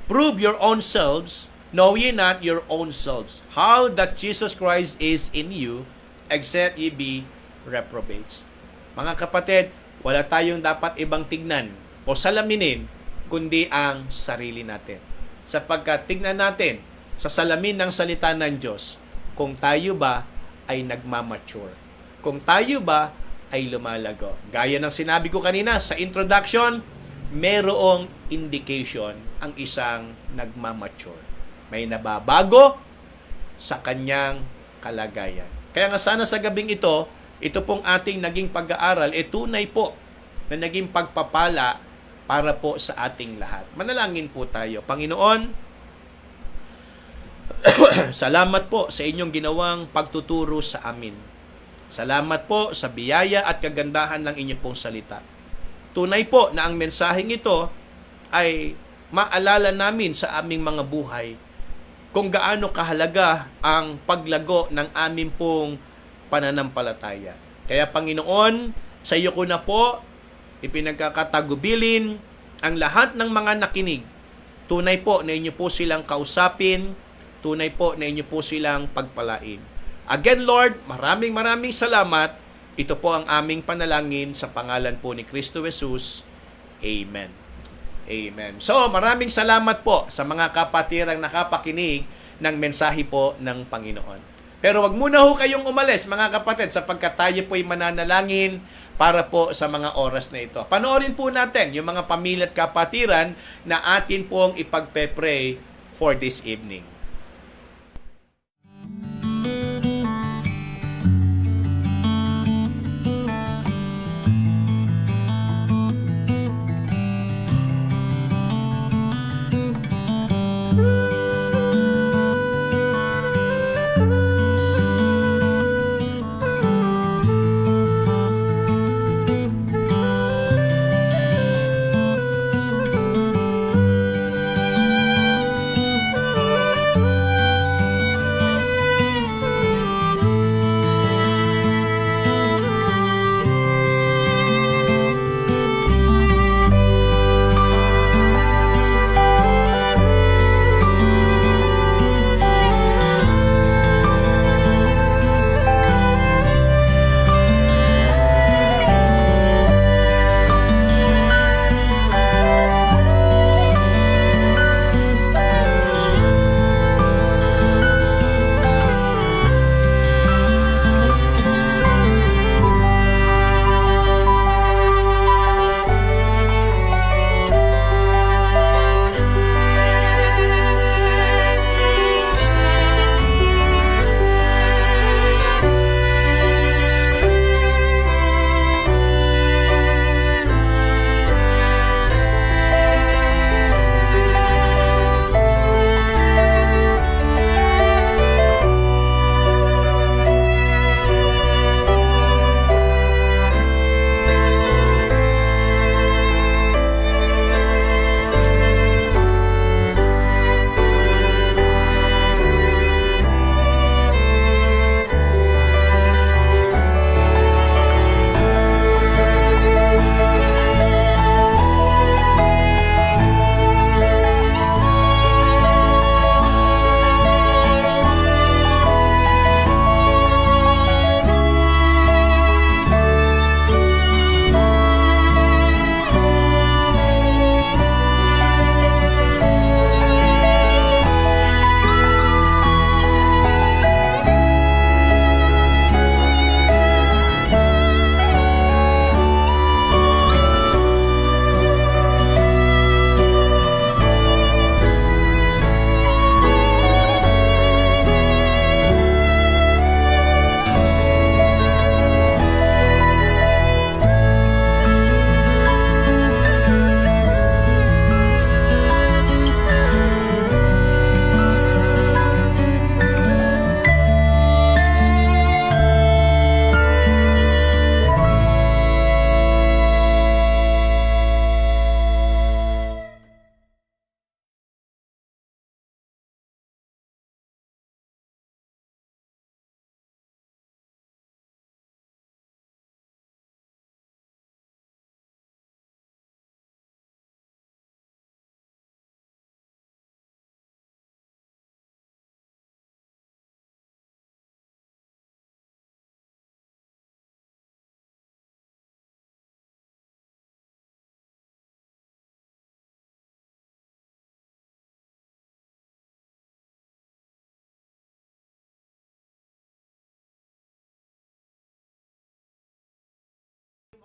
Prove your own selves, know ye not your own selves, how that Jesus Christ is in you, except ye be reprobates. Mga kapatid, wala tayong dapat ibang tignan o salaminin kundi ang sarili natin. Sapagkat tignan natin sa salamin ng salita ng Diyos kung tayo ba ay nagmamature. Kung tayo ba ay lumalago. Gaya ng sinabi ko kanina sa introduction, merong indication ang isang nagmamature. May nababago sa kanyang kalagayan. Kaya nga sana sa gabing ito pong ating naging pag-aaral, tunay po na naging pagpapala para po sa ating lahat. Manalangin po tayo. Panginoon, salamat po sa inyong ginawang pagtuturo sa amin. Salamat po sa biyaya at kagandahan ng inyong pong salita. Tunay po na ang mensaheng ito ay maalala namin sa aming mga buhay kung gaano kahalaga ang paglago ng aming pong pananampalataya. Kaya Panginoon, sa iyo ko na po ipinagkakatagubilin ang lahat ng mga nakinig. Tunay po na inyo po silang kausapin, tunay po na inyo po silang pagpalain. Again, Lord, maraming salamat. Ito po ang aming panalangin sa pangalan po ni Kristo Jesus. Amen. Amen. So, maraming salamat po sa mga kapatirang nakapakinig ng mensahe po ng Panginoon. Pero wag muna ho kayong umalis, mga kapatid, sapagkat tayo po ay mananalangin para po sa mga oras na ito. Panoorin po natin yung mga pamilya at kapatiran na atin pong ipagpe-pray for this evening.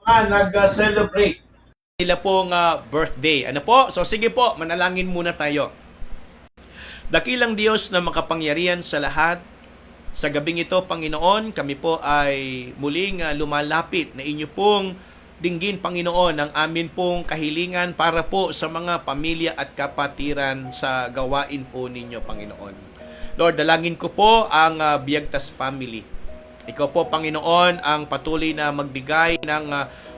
nag-celebrate nila pong birthday. Ano po? So sige po, manalangin muna tayo. Dakilang Diyos na makapangyarihan sa lahat, sa gabing ito, Panginoon, kami po ay muling lumalapit na inyo pong dinggin, Panginoon, ang amin pong kahilingan para po sa mga pamilya at kapatiran sa gawain po ninyo, Panginoon. Lord, dalangin ko po ang Biagtas family. Ikaw po, Panginoon, ang patuloy na magbigay ng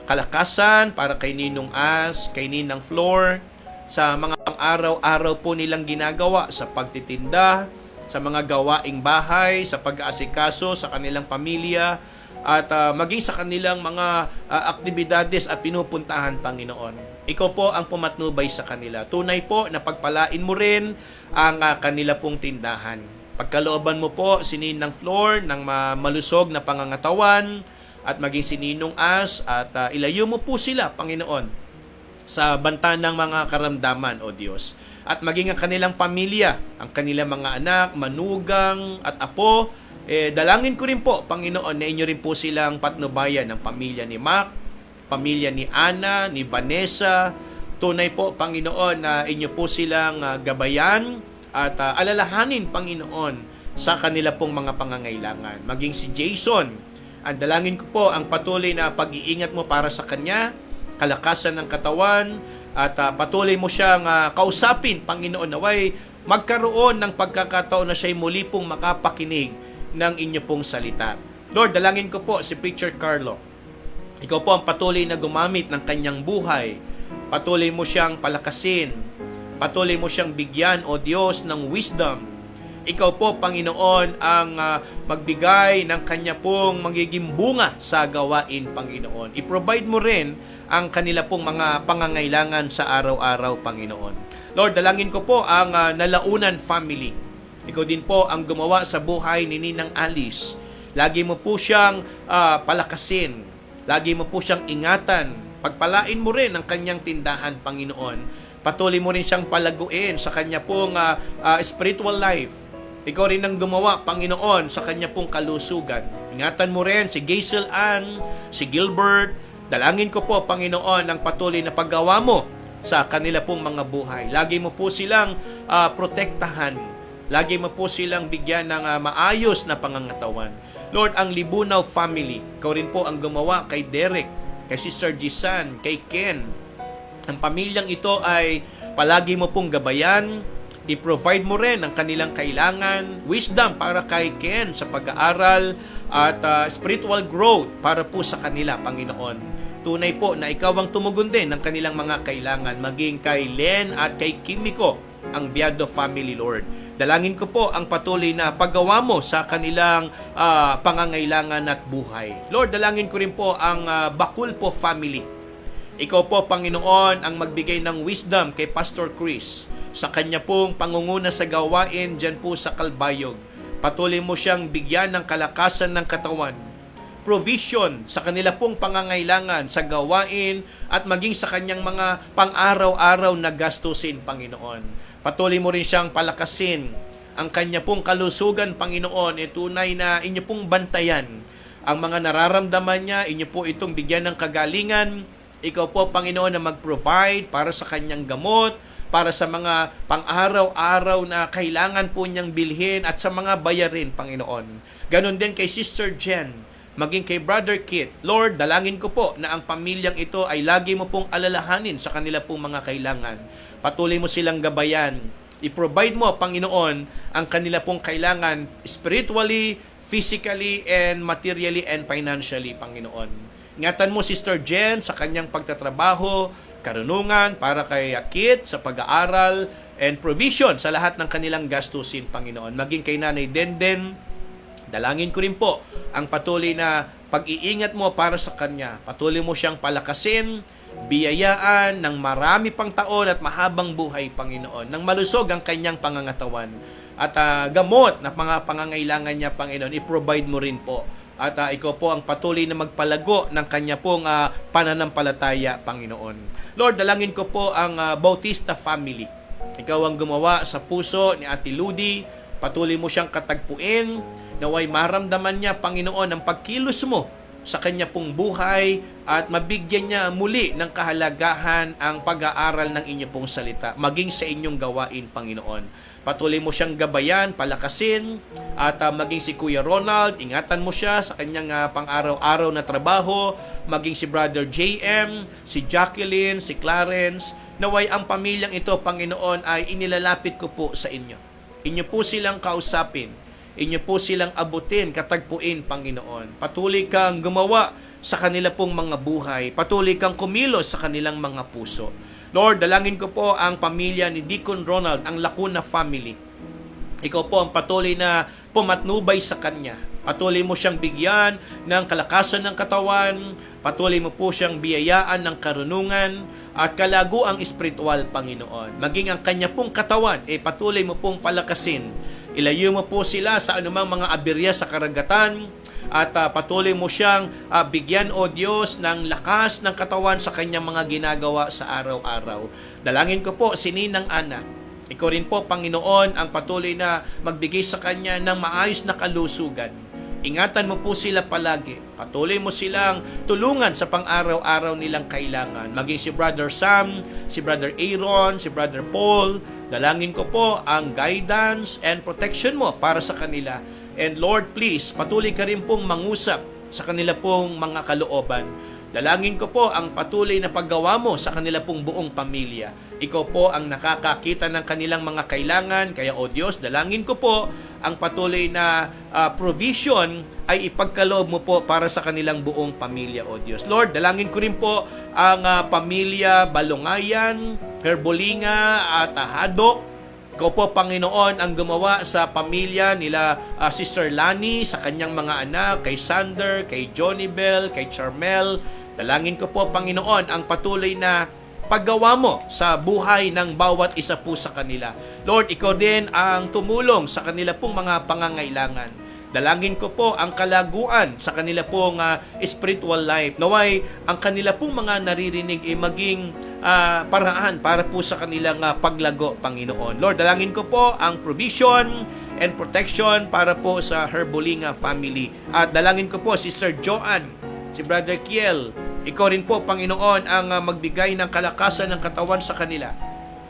kalakasan para kay Ninong As, kay Ninang Flor, sa mga pang-araw-araw po nilang ginagawa sa pagtitinda, sa mga gawaing bahay, sa pag-aasikaso sa kanilang pamilya, at maging sa kanilang mga aktibidades at pinupuntahan, Panginoon. Ikaw po ang pumatnubay sa kanila. Tunay po na pagpalain mo rin ang kanila pong tindahan. Pagkalooban mo po si Ninang Flor ng malusog na pangangatawan at maging si Ninong As at ilayo mo po sila, Panginoon, sa banta ng mga karamdaman, O Diyos. At maging ang kanilang pamilya, ang kanilang mga anak, manugang at apo, dalangin ko rin po, Panginoon, na inyo rin po silang patnubayan ng pamilya ni Mac, pamilya ni Ana, ni Vanessa. Tunay po, Panginoon, na inyo po silang gabayan at alalahanin, Panginoon, sa kanila pong mga pangangailangan. Maging si Jason, ang dalangin ko po ang patuloy na pag-iingat mo para sa kanya, kalakasan ng katawan, at patuloy mo siyang kausapin, Panginoon, naway magkaroon ng pagkakataon na siya'y muli pong makapakinig ng inyo pong salita. Lord, dalangin ko po si Preacher Carlo. Ikaw po ang patuloy na gumamit ng kanyang buhay. Patuloy mo siyang palakasin. Patuloy mo siyang bigyan, O Diyos, ng wisdom. Ikaw po, Panginoon, ang magbigay ng kanya pong magiging bunga sa gawain, Panginoon. I-provide mo rin ang kanila pong mga pangangailangan sa araw-araw, Panginoon. Lord, dalangin ko po ang Nalaunan family. Ikaw din po ang gumawa sa buhay ni Ninang Alice. Lagi mo po siyang palakasin. Lagi mo po siyang ingatan. Pagpalain mo rin ang kanyang tindahan, Panginoon. Patuloy mo rin siyang palaguin sa kanya pong spiritual life. Ikaw rin ang gumawa, Panginoon, sa kanya pong kalusugan. Ingatan mo rin si Gaisel Ann, si Gilbert. Dalangin ko po, Panginoon, ang patuloy na paggawa mo sa kanila pong mga buhay. Lagi mo po silang protektahan. Lagi mo po silang bigyan ng maayos na pangangatawan. Lord, ang Libunaw family, ikaw rin po ang gumawa kay Derek, kay Sister Jisan, kay Ken. Ang pamilyang ito ay palagi mo pong gabayan. I-provide mo rin ang kanilang kailangan, wisdom para kay Ken sa pag-aaral at spiritual growth para po sa kanila, Panginoon. Tunay po na ikaw ang tumugon din ng kanilang mga kailangan, maging kay Len at kay Kimiko, ang Biado family, Lord. Dalangin ko po ang patuloy na paggawa mo sa kanilang pangangailangan at buhay. Lord, dalangin ko rin po ang Bakulpo family. Ikaw po, Panginoon, ang magbigay ng wisdom kay Pastor Chris sa kanya pong pangunguna sa gawain dyan po sa Kalbayog. Patuloy mo siyang bigyan ng kalakasan ng katawan, provision sa kanila pong pangangailangan sa gawain at maging sa kanyang mga pang-araw-araw na gastusin, Panginoon. Patuloy mo rin siyang palakasin ang kanya pong kalusugan, Panginoon. Tunay na inyo pong bantayan ang mga nararamdaman niya, inyo po itong bigyan ng kagalingan. Ikaw po, Panginoon, na mag-provide para sa kanyang gamot, para sa mga pang-araw-araw na kailangan po niyang bilhin at sa mga bayarin, Panginoon. Ganon din kay Sister Jen, maging kay Brother Kit. Lord, dalangin ko po na ang pamilyang ito ay lagi mo pong alalahanin sa kanila pong mga kailangan. Patuloy mo silang gabayan. I-provide mo, Panginoon, ang kanila pong kailangan spiritually, physically, and materially, and financially, Panginoon. Ingatan mo, Sister Jen, sa kanyang pagtatrabaho, karunungan para kay Kit sa pag-aaral, and provision sa lahat ng kanilang gastusin, Panginoon. Maging kay Nanay Denden, dalangin ko rin po ang patuloy na pag-iingat mo para sa kanya. Patuloy mo siyang palakasin, biyayaan ng marami pang taon at mahabang buhay, Panginoon. Nang malusog ang kanyang pangangatawan. At gamot na mga pangangailangan niya, Panginoon, i-provide mo rin po. At ikaw po ang patuloy na magpalago ng kanya pong pananampalataya, Panginoon. Lord, dalangin ko po ang Bautista family. Ikaw ang gumawa sa puso ni Ate Ludi. Patuloy mo siyang katagpuin. Naway maramdaman niya, Panginoon, ang pagkilos mo sa kanya pong buhay at mabigyan niya muli ng kahalagahan ang pag-aaral ng inyo pong salita, maging sa inyong gawain, Panginoon. Patuloy mo siyang gabayan, palakasin, at maging si Kuya Ronald, ingatan mo siya sa kanyang pang-araw-araw na trabaho, maging si Brother JM, si Jacqueline, si Clarence, naway ang pamilyang ito, Panginoon, ay inilalapit ko po sa inyo. Inyo po silang kausapin, inyo po silang abutin, katagpuin, Panginoon. Patuloy kang gumawa sa kanila pong mga buhay, patuloy kang kumilos sa kanilang mga puso. Lord, dalangin ko po ang pamilya ni Deacon Ronald, ang Lacuna family. Ikaw po ang patuloy na pumatnubay sa kanya. Patuloy mo siyang bigyan ng kalakasan ng katawan, patuloy mo po siyang biyayaan ng karunungan at kalaguang espiritual, Panginoon. Maging ang kanya pong katawan, patuloy mo pong palakasin. Ilayo mo po sila sa anumang mga aberya sa karagatan, at patuloy mo siyang bigyan, O Diyos, ng lakas ng katawan sa kanyang mga ginagawa sa araw-araw. Dalangin ko po si Ninang Ana. Ikaw rin po, Panginoon, ang patuloy na magbigay sa kanya ng maayos na kalusugan. Ingatan mo po sila palagi. Patuloy mo silang tulungan sa pang-araw-araw nilang kailangan. Maging si Brother Sam, si Brother Aaron, si Brother Paul. Dalangin ko po ang guidance and protection mo para sa kanila. And Lord, please, patuloy ka rin pong mangusap sa kanila pong mga kalooban. Dalangin ko po ang patuloy na paggawa mo sa kanila pong buong pamilya. Ikaw po ang nakakakita ng kanilang mga kailangan. Kaya, O Diyos, dalangin ko po ang patuloy na provision ay ipagkaloob mo po para sa kanilang buong pamilya, O Diyos. Lord, dalangin ko rin po ang pamilya Balongayan, Herbolinga at Hadok. Ikaw po, Panginoon, ang gumawa sa pamilya nila Sister Lani, sa kanyang mga anak, kay Sander, kay Johnny Bell, kay Charmel. Dalangin ko po, Panginoon, ang patuloy na paggawa mo sa buhay ng bawat isa po sa kanila. Lord, ikaw din ang tumulong sa kanila pong mga pangangailangan. Dalangin ko po ang kalaguan sa kanila pong spiritual life. Naway, ang kanila pong mga naririnig maging paraan para po sa kanilang paglago, Panginoon. Lord, dalangin ko po ang provision and protection para po sa Herbolinga family. At dalangin ko po si Sir Joan, si Brother Kiel. Ikaw rin po, Panginoon, ang magbigay ng kalakasan ng katawan sa kanila.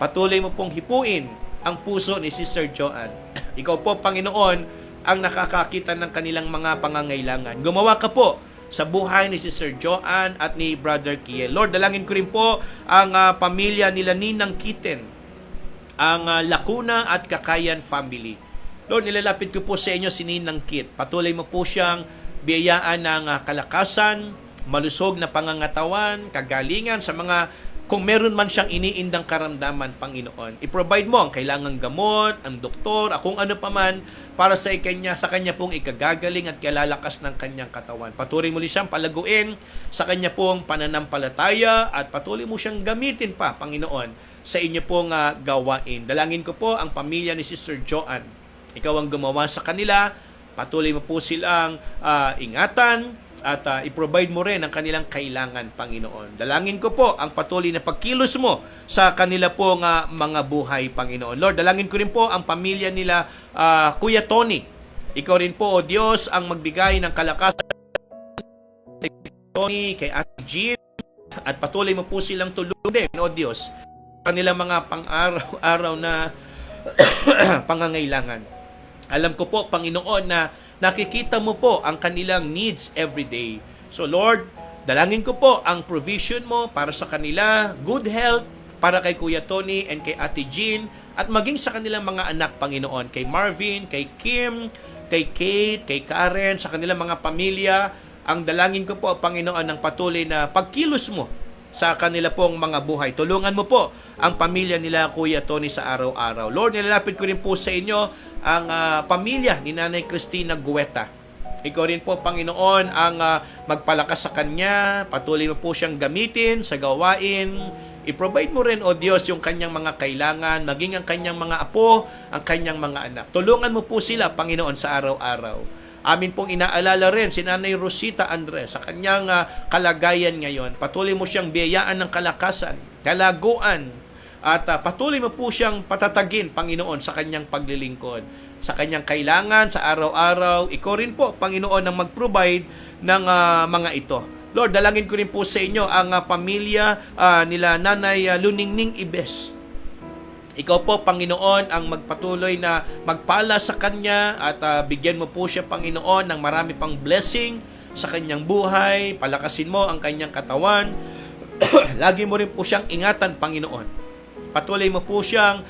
Patuloy mo pong hipuin ang puso ni Sister Joan. Ikaw po, Panginoon, ang nakakakita ng kanilang mga pangangailangan. Gumawa ka po sa buhay ni Sister Joan at ni Brother Kiel. Lord, dalangin ko rin po ang pamilya nila Ninang Kitten, ang Lacuna at Cagayan family. Lord, nilalapit ko po sa inyo si Ninang Kit. Patuloy mo po siyang biyayaan ng kalakasan, malusog na pangangatawan, kagalingan sa mga, kung meron man siyang iniindang karamdaman, Panginoon. I-provide mo ang kailangang gamot, ang doktor, kung ano pa man, para sa kanya pong ikagagaling at kalalakas ng kanyang katawan. Patuloy mo siyang palaguin sa kanya pong pananampalataya at patuloy mo siyang gamitin pa, Panginoon, sa inyo pong gawain. Dalangin ko po ang pamilya ni Sister Joan. Ikaw ang gumawa sa kanila. Patuloy mo po silang ingatan at i-provide mo rin ang kanilang kailangan, Panginoon. Dalangin ko po ang patuloy na pagkilos mo sa kanila pong mga buhay, Panginoon. Lord, dalangin ko rin po ang pamilya nila Kuya Tony. Ikaw rin po, O Diyos, ang magbigay ng kalakasan kay Tony, kay Ate Jean, at patuloy mo po silang tulungan, O Diyos, kanilang mga pang-araw-araw na pangangailangan. Alam ko po, Panginoon, na nakikita mo po ang kanilang needs every day. So Lord, dalangin ko po ang provision mo para sa kanila, good health para kay Kuya Tony and kay Ate Jean, at maging sa kanilang mga anak, Panginoon, kay Marvin, kay Kim, kay Kate, kay Karen, sa kanilang mga pamilya. Ang dalangin ko po, Panginoon, ng patuloy na pagkilos mo sa kanila pong mga buhay. Tulungan mo po ang pamilya nila, Kuya Tony, sa araw-araw. Lord, nilalapit ko rin po sa inyo ang pamilya ni Nanay Cristina Gueta. Ikaw rin po, Panginoon, ang magpalakas sa kanya. Patuloy mo po siyang gamitin sa gawain. I-provide mo rin, O Diyos, yung kanyang mga kailangan, maging ang kanyang mga apo, ang kanyang mga anak. Tulungan mo po sila, Panginoon, sa araw-araw. Amin pong inaalala rin si Nanay Rosita Andres sa kanyang kalagayan ngayon. Patuloy mo siyang biyayaan ng kalakasan, kalaguan, at patuloy mo po siyang patatagin, Panginoon, sa kanyang paglilingkod. sa kanyang kailangan sa araw-araw. Ikaw rin po, Panginoon, ang mag-provide ng mga ito. Lord, dalangin ko rin po sa inyo ang pamilya nila Nanay Luningning Ibes. Ikaw po, Panginoon, ang magpatuloy na magpala sa kanya at bigyan mo po siya, Panginoon, ng marami pang blessing sa kanyang buhay. Palakasin mo ang kanyang katawan. Lagi mo rin po siyang ingatan, Panginoon. Patuloy mo po siyang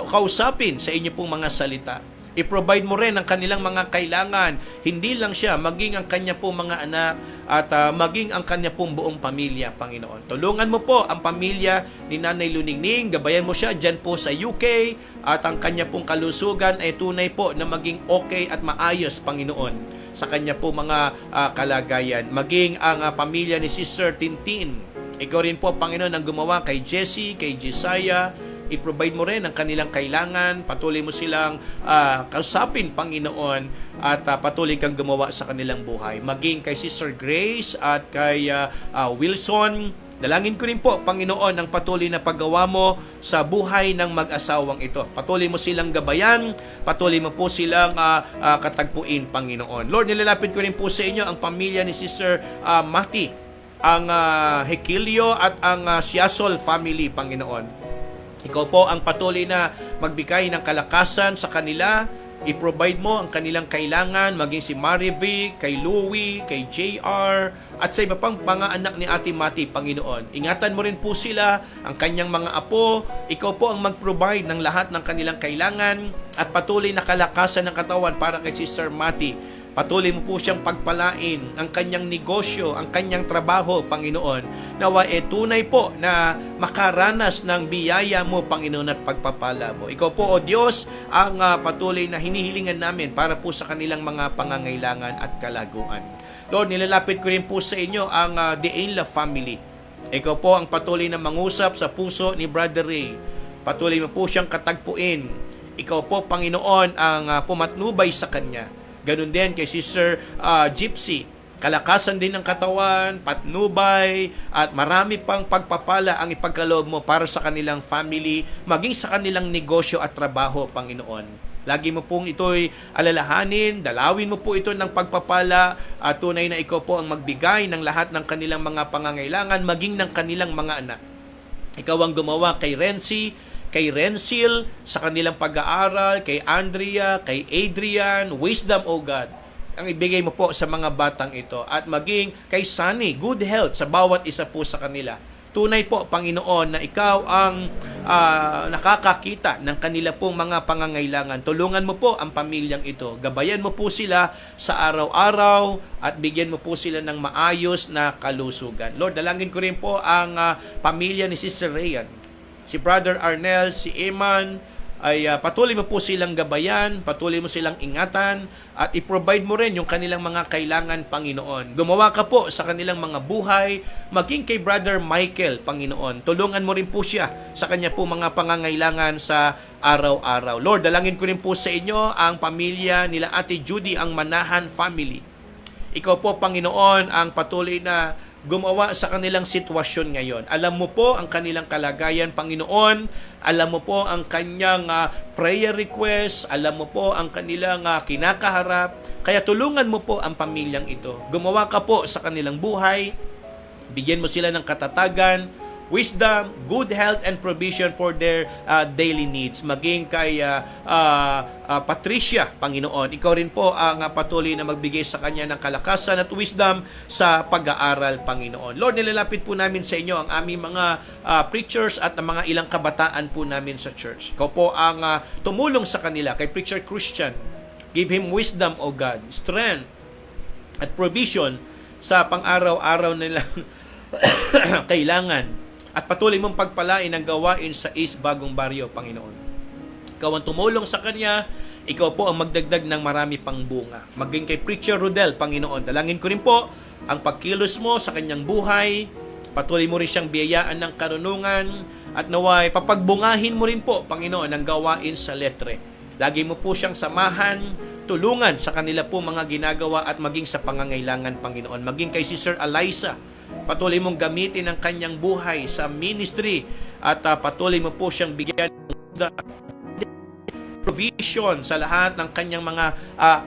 kausapin sa inyo pong mga salita. I-provide mo rin ang kanilang mga kailangan. Hindi lang siya, maging ang kanya pong mga anak at maging ang kanya pong buong pamilya, Panginoon. Tulungan mo po ang pamilya ni Nanay Luningning. Gabayan mo siya dyan po sa UK at ang kanya pong kalusugan ay tunay po na maging okay at maayos, Panginoon, sa kanya po mga kalagayan. Maging ang pamilya ni Sister Tintin. Ikaw rin po, Panginoon, ang gumawa kay Jessie, kay Jesiah. I-provide mo rin ang kanilang kailangan. Patuloy mo silang kausapin, Panginoon, at patuloy kang gumawa sa kanilang buhay. Maging kay Sister Grace at kay Wilson. Dalangin ko rin po, Panginoon, ang patuloy na paggawa mo sa buhay ng mag-asawang ito. Patuloy mo silang gabayan, patuloy mo po silang katagpuin, Panginoon. Lord, nilalapit ko rin po sa inyo ang pamilya ni Sister Mati, ang Hekilio at ang Siasol family, Panginoon. Ikaw po ang patuloy na magbigay ng kalakasan sa kanila. I-provide mo ang kanilang kailangan, maging si Marivic, kay Louie, kay JR, at sa iba pang mga anak ni Ate Mati, Panginoon. Ingatan mo rin po sila, ang kanyang mga apo. Ikaw po ang mag-provide ng lahat ng kanilang kailangan at patuloy na kalakasan ng katawan para kay Sister Mati. Patuloy mo po siyang pagpalain ang kanyang negosyo, ang kanyang trabaho, Panginoon. Nawa tunay po na makaranas ng biyaya mo, Panginoon, at pagpapala mo. Ikaw po, O Diyos, ang patuloy na hinihilingan namin para po sa kanilang mga pangangailangan at kalaguan. Lord, nilalapit ko rin po sa inyo ang Deanla family. Ikaw po ang patuloy na mangusap sa puso ni Brother Ray. Patuloy mo po siyang katagpuin. Ikaw po, Panginoon, ang pumatnubay sa kanya. Ganun din kay Sister Gypsy. Kalakasan din ng katawan, patnubay, at marami pang pagpapala ang ipagkaloob mo para sa kanilang family, maging sa kanilang negosyo at trabaho, Panginoon. Lagi mo pong ito'y alalahanin, dalawin mo po ito ng pagpapala, at tunay na ikaw po ang magbigay ng lahat ng kanilang mga pangangailangan, maging ng kanilang mga anak. Ikaw ang gumawa kay Renzi, kay Rensil, sa kanilang pag-aaral, kay Andrea, kay Adrian, wisdom, O God, ang ibigay mo po sa mga batang ito. At maging kay Sunny, good health sa bawat isa po sa kanila. Tunay po, Panginoon, na ikaw ang nakakakita ng kanila pong mga pangangailangan. Tulungan mo po ang pamilyang ito. Gabayan mo po sila sa araw-araw at bigyan mo po sila ng maayos na kalusugan. Lord, dalangin ko rin po ang pamilya ni Sister Rayan. Si Brother Arnel, si Eman, ay patuloy mo po silang gabayan, patuloy mo silang ingatan, at i-provide mo rin yung kanilang mga kailangan, Panginoon. Gumawa ka po sa kanilang mga buhay, maging kay Brother Michael, Panginoon. Tulungan mo rin po siya sa kanya po mga pangangailangan sa araw-araw. Lord, dalangin ko rin po sa inyo ang pamilya nila Ate Judy, ang Manahan family. Ikaw po, Panginoon, ang patuloy na gumawa sa kanilang sitwasyon ngayon. Alam mo po ang kanilang kalagayan, Panginoon. Alam mo po ang kanyang prayer request. Alam mo po ang kanilang kinakaharap. Kaya tulungan mo po ang pamilyang ito. Gumawa ka po sa kanilang buhay. Bigyan mo sila ng katatagan, wisdom, good health, and provision for their daily needs. Maging kay Patricia, Panginoon, ikaw rin po ang patuloy na magbigay sa kanya ng kalakasan at wisdom sa pag-aaral, Panginoon. Lord, nilalapit po namin sa inyo ang aming mga preachers at ang mga ilang kabataan po namin sa church. Ikaw po ang tumulong sa kanila, kay Preacher Christian. Give him wisdom, O God, strength, at provision sa pang-araw-araw nilang kailangan. At patuloy mong pagpalain ang gawain sa East Bagong Baryo, Panginoon. Ikaw ang tumulong sa kanya, ikaw po ang magdagdag ng marami pang bunga. Maging kay Preacher Rodel, Panginoon. Dalangin ko rin po ang pagkilos mo sa kanyang buhay, patuloy mo rin siyang biyayaan ng karunungan, at naway papagbungahin mo rin po, Panginoon, ang gawain sa letre. Lagi mo po siyang samahan, tulungan sa kanila po mga ginagawa at maging sa pangangailangan, Panginoon. Maging kay Sister Eliza, patuloy mong gamitin ang kanyang buhay sa ministry at patuloy mo po siyang bigyan ng provision sa lahat ng kanyang mga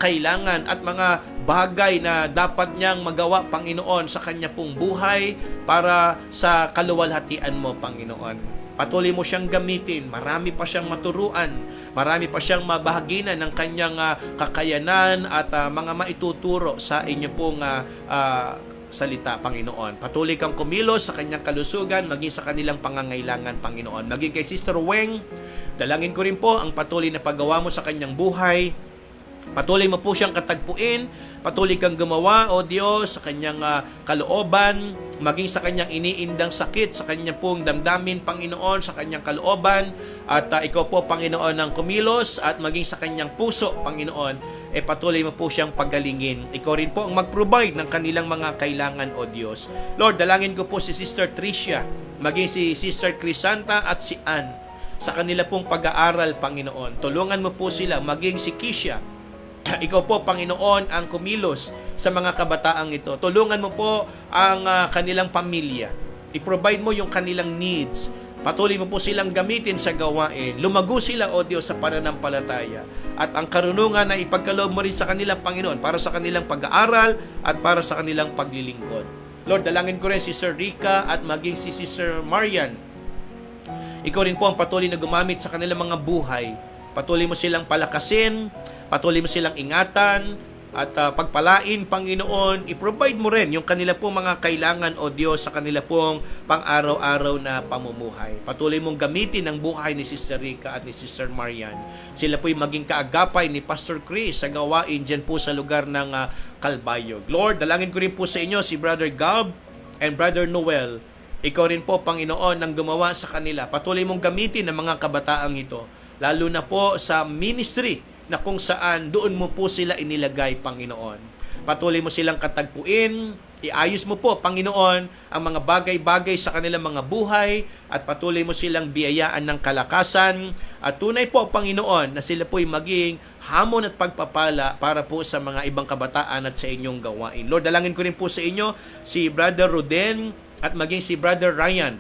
kailangan at mga bagay na dapat niyang magawa, Panginoon, sa kanya pong buhay para sa kaluwalhatian mo, Panginoon. Patuloy mo siyang gamitin, marami pa siyang maturuan, marami pa siyang mabahaginan ng kanyang kakayanan at mga maituturo sa inyo pong salita, Panginoon. Patuloy kang kumilos sa kanyang kalusugan, maging sa kanilang pangangailangan, Panginoon. Maging kay Sister Weng, dalangin ko rin po ang patuloy na paggawa mo sa kanyang buhay. Patuloy mo po siyang katagpuin, patuloy kang gumawa, O Diyos, sa kanyang kalooban, maging sa kanyang iniindang sakit, sa kanyang pong damdamin, Panginoon, sa kanyang kalooban, at ikaw po, Panginoon, ang kumilos, at maging sa kanyang puso, Panginoon, patuloy mo po siyang pagalingin. Ikaw rin po ang mag-provide ng kanilang mga kailangan, O Diyos. Lord, dalangin ko po si Sister Tricia, maging si Sister Crisanta at si Ann, sa kanila pong pag-aaral, Panginoon. Tulungan mo po sila, maging si Kisha. Ikaw po, Panginoon, ang kumilos sa mga kabataang ito. Tulungan mo po ang kanilang pamilya. I-provide mo yung kanilang needs. Patuloy mo po silang gamitin sa gawain. Lumago sila, O Diyos, sa pananampalataya. At ang karunungan na ipagkaloob mo rin sa kanila, Panginoon, para sa kanilang pag-aaral at para sa kanilang paglilingkod. Lord, dalangin ko rin si Sister Rica at maging si Sister Marian. Ikaw rin po ang patuloy na gumamit sa kanilang mga buhay. Patuloy mo silang palakasin, patuloy mo silang ingatan, at pagpalain, Panginoon. I-provide mo rin yung kanila pong mga kailangan, O Diyos, sa kanila pong pang-araw-araw na pamumuhay. Patuloy mong gamitin ang buhay ni Sister Rica at ni Sister Marian. Sila po'y maging kaagapay ni Pastor Chris sa gawain dyan po sa lugar ng Calbayog. Lord, dalangin ko rin po sa inyo si Brother Gab and Brother Noel. Ikaw rin po, Panginoon, ang gumawa sa kanila. Patuloy mong gamitin ang mga kabataang ito, lalo na po sa ministry na kung saan doon mo po sila inilagay, Panginoon. Patuloy mo silang katagpuin, iayos mo po, Panginoon, ang mga bagay-bagay sa kanilang mga buhay, at patuloy mo silang biyayaan ng kalakasan, at tunay po, Panginoon, na sila po'y maging hamon at pagpapala para po sa mga ibang kabataan at sa inyong gawain. Lord, dalangin ko rin po sa inyo si Brother Roden at maging si Brother Ryan.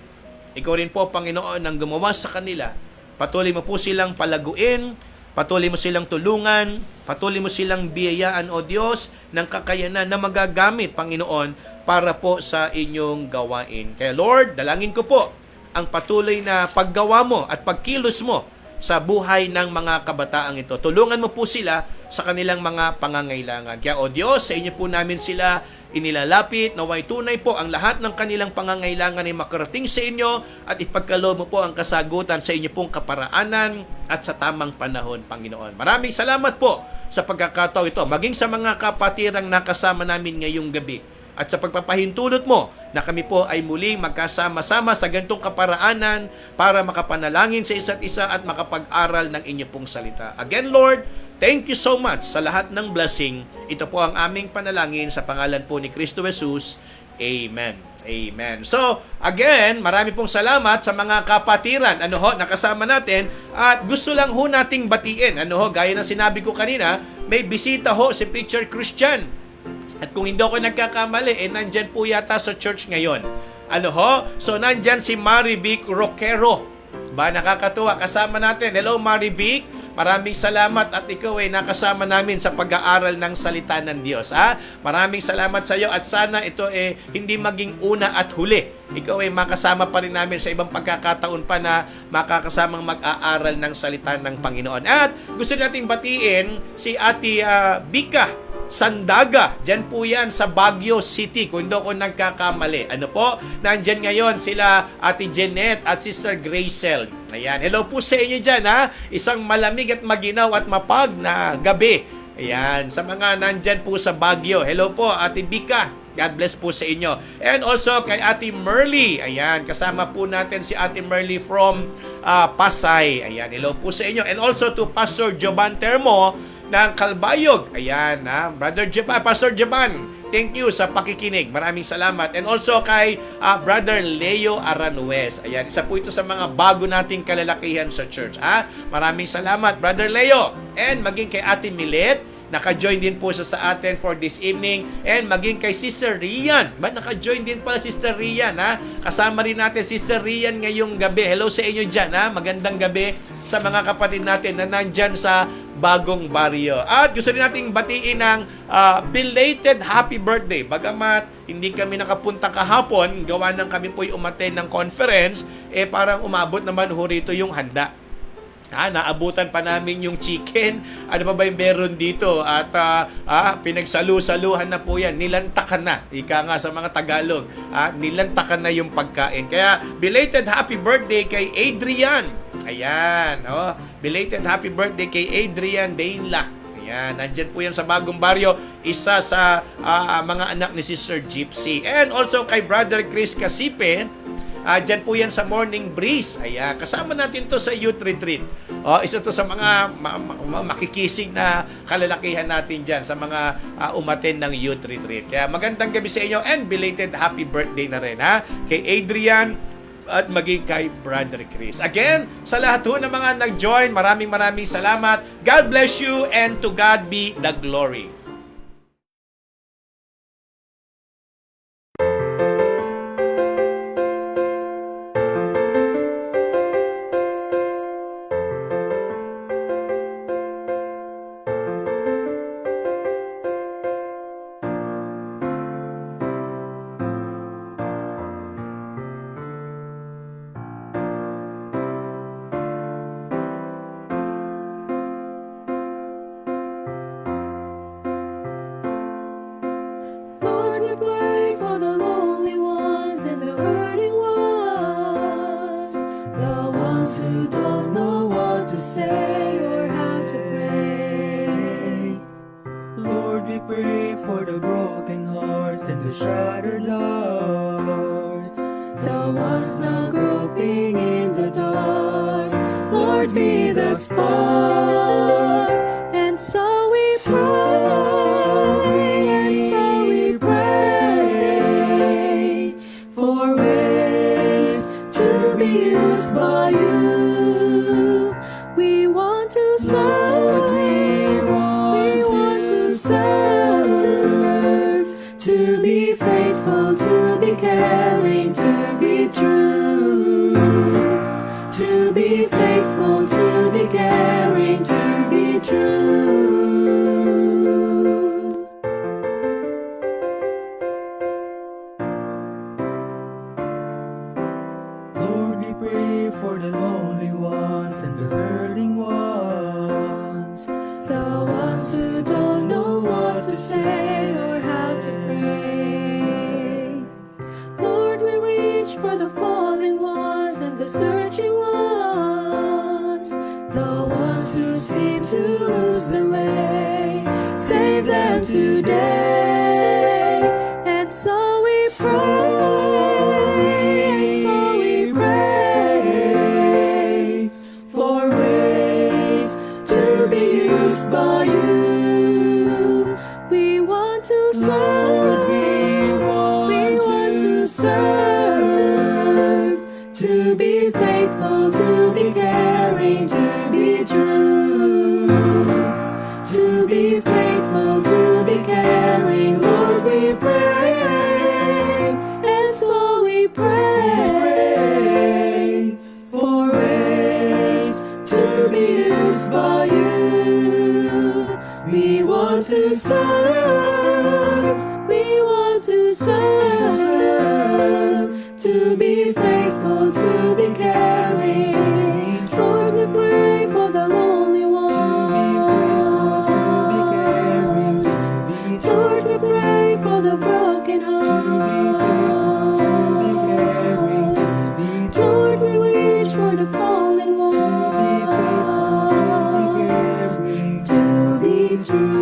Ikaw rin po, Panginoon, ang gumawa sa kanila. Patuloy mo po silang palaguin, patuloy mo silang tulungan, patuloy mo silang biyayaan, O Diyos, ng kakayanan na magagamit, Panginoon, para po sa inyong gawain. Kaya Lord, dalangin ko po ang patuloy na paggawa mo at pagkilos mo sa buhay ng mga kabataang ito. Tulungan mo po sila sa kanilang mga pangangailangan. Kaya, O Diyos, sa inyo po namin sila inilalapit, naway tunay po ang lahat ng kanilang pangangailangan ay makarating sa inyo at ipagkaloob mo po ang kasagutan sa inyo pong kaparaanan at sa tamang panahon, Panginoon. Maraming salamat po sa pagkakataon ito, maging sa mga kapatirang nakasama namin ngayong gabi at sa pagpapahintulot mo na kami po ay muling magkasama-sama sa ganitong kaparaanan para makapanalangin sa isa't isa at makapag-aral ng inyo pong salita. Again, Lord, thank you so much sa lahat ng blessing. Ito po ang aming panalangin sa pangalan po ni Kristo Jesus. Amen. Amen. So, again, marami pong salamat sa mga kapatiran, nakasama natin. At gusto lang ho nating batiin, gaya ng sinabi ko kanina, may bisita ho si Preacher Christian. At kung hindi ako nagkakamali, nandyan po yata sa church ngayon. So, nandyan si Marivic Roquero. Nakakatuwa, kasama natin. Hello, Marivic. Maraming salamat at ikaw ay nakasama namin sa pag-aaral ng salita ng Diyos. Maraming salamat sa iyo at sana ito hindi maging una at huli. Ikaw ay makasama pa rin namin sa ibang pagkakataon pa na makakasamang mag-aaral ng salita ng Panginoon. At gusto nating batiin si Ate Bika Sandaga. Diyan po yan sa Baguio City, kung hindi ako nagkakamali. Nandyan ngayon sila Ate Jeanette at Sister Gracel. Ayan, hello po sa inyo dyan, Isang malamig at maginaw at mapag na gabi. Ayan, sa mga nandyan po sa Baguio. Hello po, Ate Bika. God bless po sa inyo. And also kay Ate Merly. Ayan, kasama po natin si Ate Merly from Pasay. Ayan, hello po sa inyo. And also to Pastor Joban Termo ng Calbayog. Ayan, Pastor Joban, thank you sa pakikinig. Maraming salamat. And also kay Brother Leo Aranuez. Ayan, isa po ito sa mga bago nating kalalakihan sa church. Maraming salamat, Brother Leo. And maging kay Ate Milet, naka-join din po siya sa atin for this evening. And maging kay Sister Rian. Naka-join din pala Sister Rian, ha? Kasama rin natin Sister Rian ngayong gabi. Hello sa inyo dyan, ha? Magandang gabi sa mga kapatid natin na nandyan sa Bagong Barrio. At gusto rin nating batiin ng belated happy birthday. Bagamat hindi kami nakapunta kahapon, gawa ng kami po'y umattend ng conference, parang umabot naman ho rito yung handa. Naabutan pa namin yung chicken. Ano pa ba yung meron dito? At pinagsalu-saluhan na po yan. Nilantakan na. Ika nga sa mga Tagalog. Nilantakan na yung pagkain. Kaya belated happy birthday kay Adrian. Ayan. Belated happy birthday kay Adrian Dainla. Ayan. Nandyan po yan sa Bagong Barrio. Isa sa mga anak ni Sister Gypsy. And also kay Brother Chris Casipe. Dyan po yan sa Morning Breeze. Ayan, kasama natin to sa youth retreat. Isa to sa mga makikisig na kalalakihan natin dyan sa mga umaten ng youth retreat. Kaya magandang gabi sa inyo and belated happy birthday na rin, ha? Kay Adrian at maging kay Brother Chris. Again, sa lahat ho ng mga nag-join, maraming salamat. God bless you and to God be the glory. Lord, we pray for the lonely ones and the hurting ones, the ones who don't know what to say or how to pray. Lord, we pray for the broken hearts and the shattered hearts, The ones now groping in the dark, Lord, be the spark. And so we pray for ways to be used by you. We want to serve, we want to serve, to be faithful, to be caring, to be true, to be faithful, to be caring, to be true. Lord, we pray for the lonely ones and the hurting ones, The ones who don't know what to say or how to pray. Lord, we reach for the falling ones and the searching ones, the ones who seem to lose their way. Save them today. And so we pray for ways to be used by you. We want to serve, we want to serve, to be faithful, to be caring, to be true, to be faithful, to be caring. Lord, we pray, and so we pray for ways to be used by you. We want to serve, we want to serve, to be faithful, to be caring. Lord, we pray for the lonely ones. Lord, we pray for the broken hearts. Lord, we reach for the fallen ones, to be true.